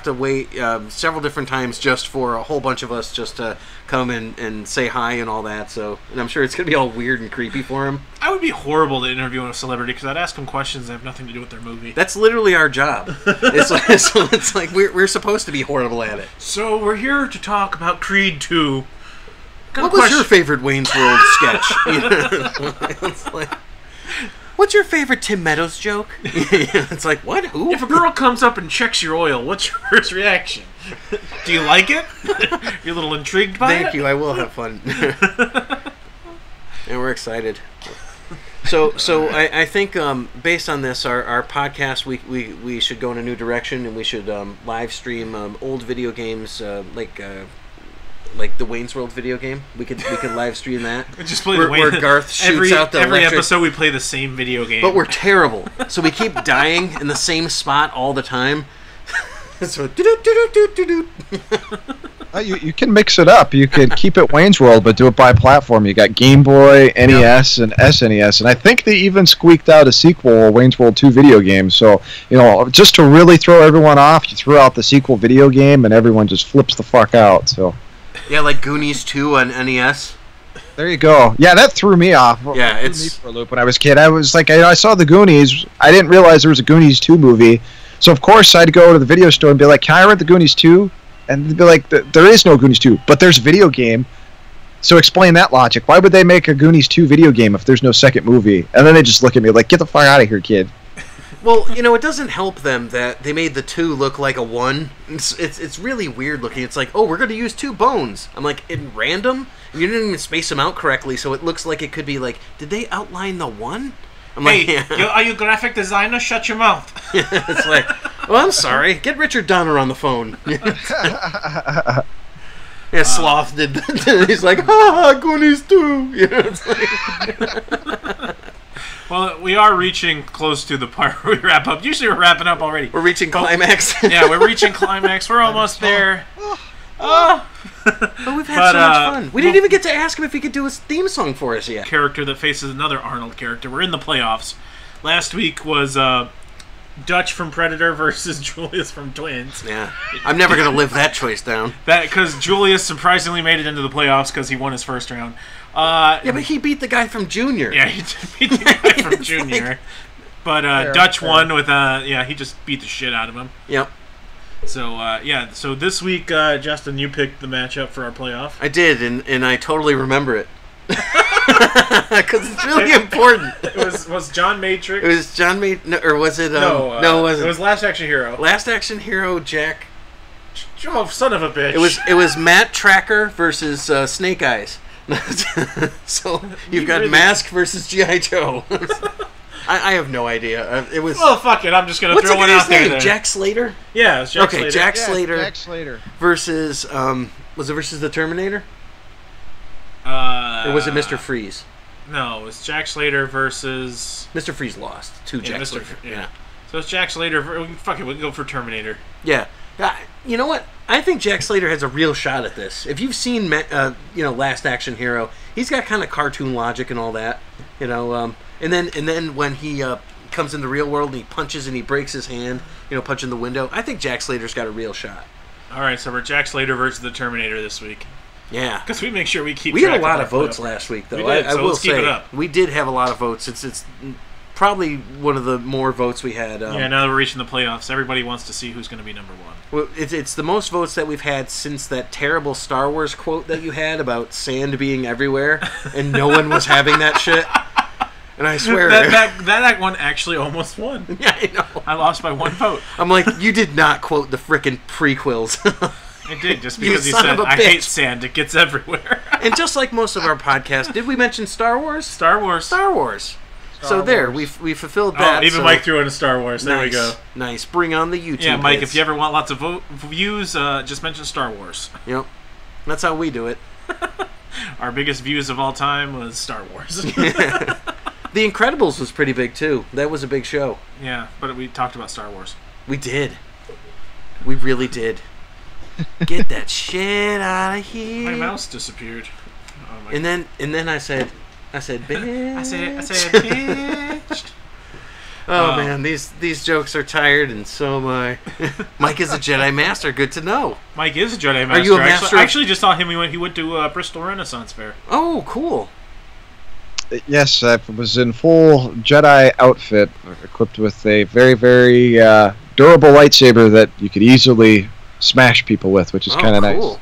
to wait several different times just for a whole bunch of us just to come and say hi and all that. So, and I'm sure it's gonna be all weird and creepy for them. I would be horrible to interview a celebrity because I'd ask them questions that have nothing to do with their movie. That's literally our job. It's like we're supposed to be horrible at it. So we're here to talk about Creed 2. What was your favorite Wayne's World sketch? You know, it's like, what's your favorite Tim Meadows joke? It's like, what? Who? If a girl comes up and checks your oil, what's your first reaction? Do you like it? You're a little intrigued by it? Thank you. I will have fun. And we're excited. So I think based on this, our podcast, we should go in a new direction, and we should live stream old video games like the Wayne's World video game. We could live stream that. Just play where Garth shoots out the every electric... episode we play the same video game. But we're terrible. So we keep dying in the same spot all the time. So you can mix it up. You could keep it Wayne's World, but do it by platform. You got Game Boy, NES, and SNES, and I think they even squeaked out a sequel, Wayne's World 2 video game. So, you know, just to really throw everyone off, you throw out the sequel video game, and everyone just flips the fuck out. So. Yeah, like Goonies 2 on NES. There you go. Yeah, that threw me off. Yeah, it threw me for a loop when I was a kid. I was like, I saw the Goonies. I didn't realize there was a Goonies 2 movie. So, of course, I'd go to the video store and be like, can I rent the Goonies 2? And they'd be like, there is no Goonies 2, but there's a video game. So explain that logic. Why would they make a Goonies 2 video game if there's no second movie? And then they just look at me like, get the fuck out of here, kid. Well, you know, it doesn't help them that they made the 2 look like a 1. It's really weird looking. It's like, oh, we're going to use 2 bones. I'm like, in random? And you didn't even space them out correctly, so it looks like it could be like, did they outline the 1? I'm like, hey, yeah. Are you graphic designer? Shut your mouth. It's like, well, I'm sorry. Get Richard Donner on the phone. Yeah, Sloth did. He's like, Goonies 2. You know, it's like... Well, we are reaching close to the part where we wrap up. Usually we're wrapping up already. We're reaching climax. Yeah, we're reaching climax. We're almost there. But we've had so much fun. We didn't even get to ask him if he could do his theme song for us yet. Character that faces another Arnold character. We're in the playoffs. Last week was Dutch from Predator versus Julius from Twins. Yeah, I'm never going to live that choice down. That because Julius surprisingly made it into the playoffs because he won his first round. Yeah, but he beat the guy from Junior. Yeah, he beat the guy from Junior. Like, but Dutch won with he just beat the shit out of him. Yep. So so this week, Justin, you picked the matchup for our playoff. I did, and I totally remember it. Because it's really important. It was John Matrix. It was John Matrix, or was it? No, it wasn't. It was Last Action Hero. Last Action Hero, Jack. Oh, son of a bitch! It was Matt Tracker versus Snake Eyes. So you've got Mask versus G.I. Joe. I have no idea. It was. Well, fuck it. I'm just gonna throw one out there. Jack Slater. Yeah, it was Jack Slater. Okay, Jack Slater. Jack Slater versus was it versus the Terminator? Or was it Mr. Freeze? No, it was Jack Slater versus Mr. Freeze lost to Jack Slater. Yeah. So it's Jack Slater. Fuck it, we can go for Terminator. Yeah. You know what? I think Jack Slater has a real shot at this. If you've seen, Last Action Hero, he's got kind of cartoon logic and all that, you know. And then when he comes in the real world and he punches and he breaks his hand, punching the window, I think Jack Slater's got a real shot. All right, so we're Jack Slater versus the Terminator this week. Yeah, because we make sure we keep. We had a lot of votes last week, though. I will say, keep it up. We did have a lot of votes. It's probably one of the more votes we had. Now that we're reaching the playoffs, everybody wants to see who's going to be number one. Well, it's the most votes that we've had since that terrible Star Wars quote that you had about sand being everywhere, and no one was having that shit. And I swear... that one actually almost won. Yeah, I know. I lost by 1 vote. I'm like, you did not quote the frickin' prequels. I did, just because you said, I hate sand, it gets everywhere. And just like most of our podcasts, did we mention Star Wars? Star Wars. So there, we fulfilled that. Even Mike threw in a Star Wars. There we go. Nice. Bring on the YouTube. Yeah, Mike, hits. if you ever want lots of views, just mention Star Wars. Yep. That's how we do it. Our biggest views of all time was Star Wars. The Incredibles was pretty big, too. That was a big show. Yeah, but we talked about Star Wars. We did. We really did. Get that shit out of here. My mouse disappeared. Oh my and then I said, bitch. I said, bitch. Oh man, these jokes are tired, and so am I. Mike is a Jedi Master. Good to know. Mike is a Jedi Master. Are you a master? I actually just saw him. He went to Bristol Renaissance Fair. Oh, cool. Yes, I was in full Jedi outfit, equipped with a very, very durable lightsaber that you could easily smash people with, which is kind of cool. nice.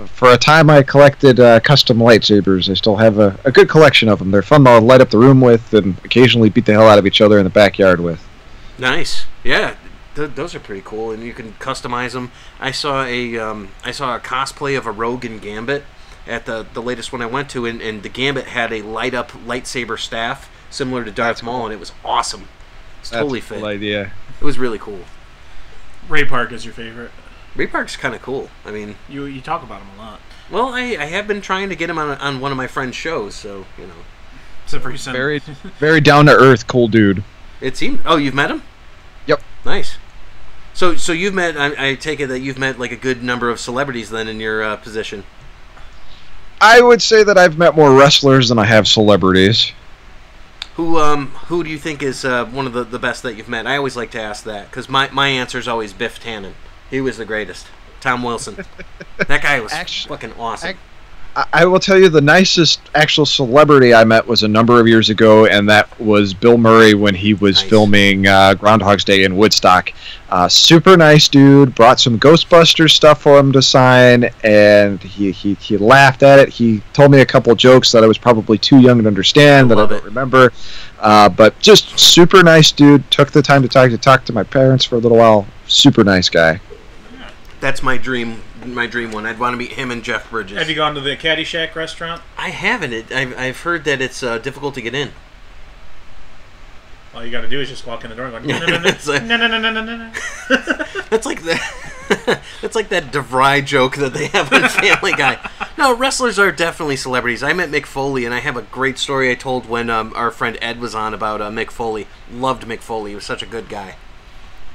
For a time, I collected custom lightsabers. I still have a good collection of them. They're fun to light up the room with, and occasionally beat the hell out of each other in the backyard with. Nice, yeah. Those are pretty cool, and you can customize them. I saw a cosplay of a Rogue and Gambit at the latest one I went to, and the Gambit had a light up lightsaber staff similar to Darth Maul, and it was awesome. It's totally fit. That's a cool idea. It was really cool. Ray Park is your favorite. Ray Park's kind of cool. I mean, you talk about him a lot. Well, I have been trying to get him on one of my friend's shows, so you know. Except for he's very very down to earth, cool dude. It seemed. Oh, you've met him? Yep. Nice. So you've met. I take it that you've met like a good number of celebrities then in your position. I would say that I've met more wrestlers than I have celebrities. Who do you think is one of the best that you've met? I always like to ask that because my answer is always Biff Tannen. He was the greatest. Tom Wilson. That guy was fucking awesome. I will tell you the nicest actual celebrity I met was a number of years ago, and that was Bill Murray when he was filming Groundhog's Day in Woodstock. Super nice dude. Brought some Ghostbusters stuff for him to sign, and he laughed at it. He told me a couple jokes that I was probably too young to understand that I don't remember. But just super nice dude. Took the time to talk to my parents for a little while. Super nice guy. That's my dream one. I'd want to meet him and Jeff Bridges. Have you gone to the Caddyshack restaurant? I haven't. I've heard that it's difficult to get in. All you got to do is just walk in the door and go, no. That's like that. That's like that DeVry joke that they have on Family Guy. No, wrestlers are definitely celebrities. I met Mick Foley, and I have a great story I told when our friend Ed was on about Mick Foley. Loved Mick Foley. He was such a good guy.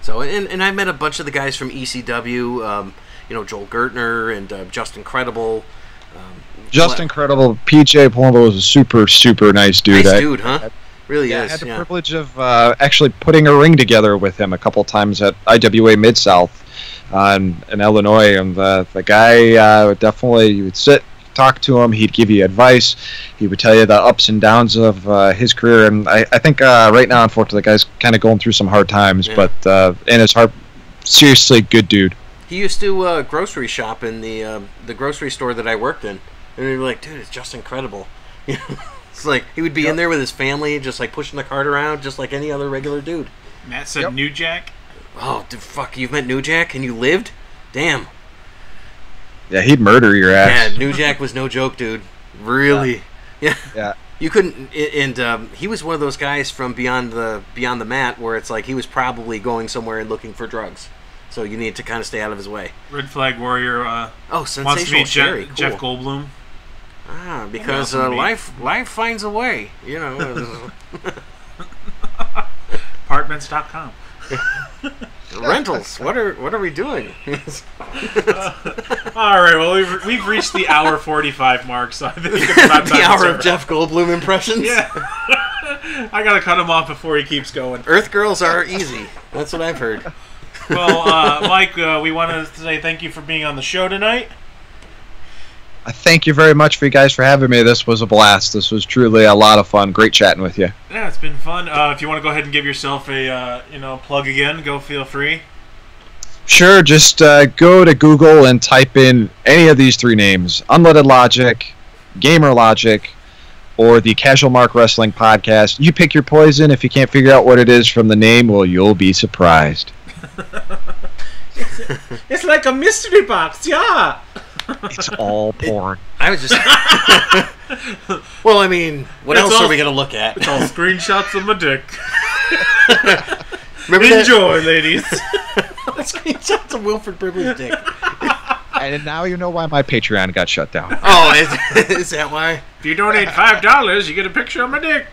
So, and I met a bunch of the guys from ECW, Joel Gertner and Just Incredible. Just Incredible. PJ Palumbo was a super, super nice dude. Nice dude, huh? Really is. I had the privilege of actually putting a ring together with him a couple times at IWA Mid-South in Illinois. And the guy definitely, you would sit, talk to him, he'd give you advice, he would tell you the ups and downs of his career, and I think right now, unfortunately, the guy's kind of going through some hard times, but in his heart, seriously good dude. He used to grocery shop in the grocery store that I worked in, and we were like, dude, it's just incredible. It's like, he would be in there with his family, just like pushing the cart around, just like any other regular dude. Matt said New Jack? Oh, dude, fuck, you've met New Jack, and you lived? Damn. Yeah, he'd murder your ass. Yeah, New Jack was no joke, dude. Really. Yeah. You couldn't, and he was one of those guys from Beyond the Mat where it's like he was probably going somewhere and looking for drugs. So you need to kind of stay out of his way. Red Flag Warrior Sensational wants to meet Sherry. Cool. Jeff Goldblum. Because life finds a way, you know. Apartments.com. Rentals. What are we doing? All right. Well, we've reached the hour 45 mark, so I think it's about time. The hour of Jeff Goldblum impressions. Yeah. I gotta cut him off before he keeps going. Earth girls are easy. That's what I've heard. Well, Mike, we want to say thank you for being on the show tonight. Thank you very much for you guys for having me. This was a blast. This was truly a lot of fun. Great chatting with you. Yeah, it's been fun. If you want to go ahead and give yourself a plug again, feel free. Sure. Just go to Google and type in any of these three names: Unleaded Logic, Gamer Logic, or the Casual Mark Wrestling Podcast. You pick your poison. If you can't figure out what it is from the name, well, you'll be surprised. It's like a mystery box, yeah. It's all porn. I was just... Well, I mean, what else are we going to look at? It's all screenshots of my dick. Enjoy, ladies. Screenshots of Wilford Brimley's dick. And now you know why my Patreon got shut down. Oh, is that why? If you donate $5, you get a picture of my dick.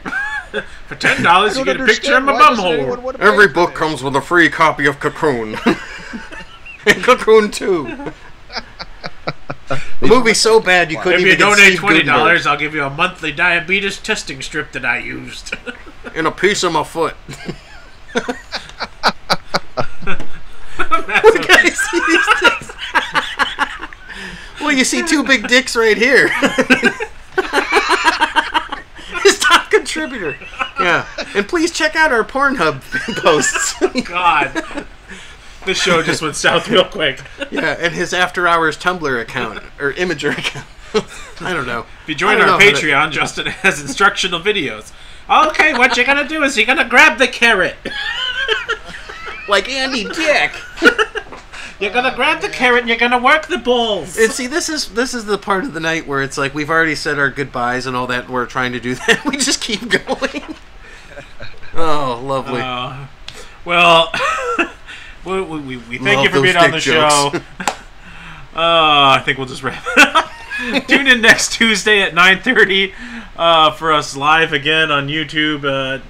For $10, you get a picture of my bumhole. Every book comes with a free copy of Cocoon. And Cocoon 2. The movie's so bad you couldn't even get Steve If you donate $20, Gutenberg. I'll give you a monthly diabetes testing strip that I used. And a piece of my foot. Well, you see two big dicks right here. His top contributor. Yeah. And please check out our Pornhub posts. God. This show just went south real quick. Yeah, and his After Hours Tumblr account, or Imager account. I don't know. If you join our Patreon, Justin has instructional videos. Okay, what you're going to do is you're going to grab the carrot. Like Andy Dick. You're going to grab the carrot and you're going to work the balls. And see, this is the part of the night where it's like we've already said our goodbyes and all that, and we're trying to do that. We just keep going. Oh, lovely. Well... We thank you for being on the show. I think we'll just wrap it up. Tune in next Tuesday at 9:30 for us live again on YouTube.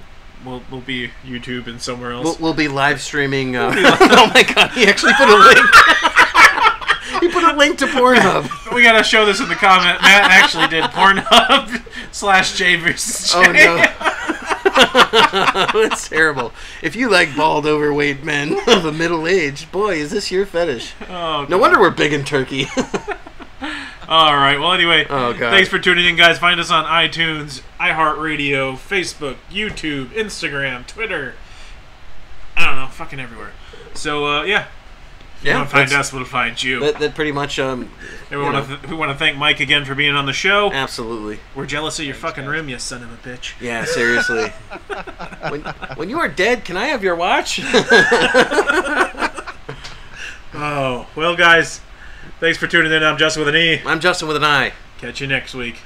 We'll be YouTube and somewhere else. We'll be live streaming. Oh my God! He actually put a link. He put a link to Pornhub. We gotta show this in the comment. Matt actually did Pornhub/J vs. J. Oh no. That's terrible. If you like bald, overweight men of a middle age, boy, is this your fetish. Oh, no wonder we're big in Turkey. All right. Well, anyway, oh, God. Thanks for tuning in, guys. Find us on iTunes, iHeartRadio, Facebook, YouTube, Instagram, Twitter. I don't know, fucking everywhere. So, yeah. If you want to find us, we'll find you. That pretty much. We want to thank Mike again for being on the show. Absolutely. We're jealous of your fucking room, you son of a bitch. Yeah, seriously. when you are dead, can I have your watch? Oh, well, guys. Thanks for tuning in. I'm Justin with an E. I'm Justin with an I. Catch you next week.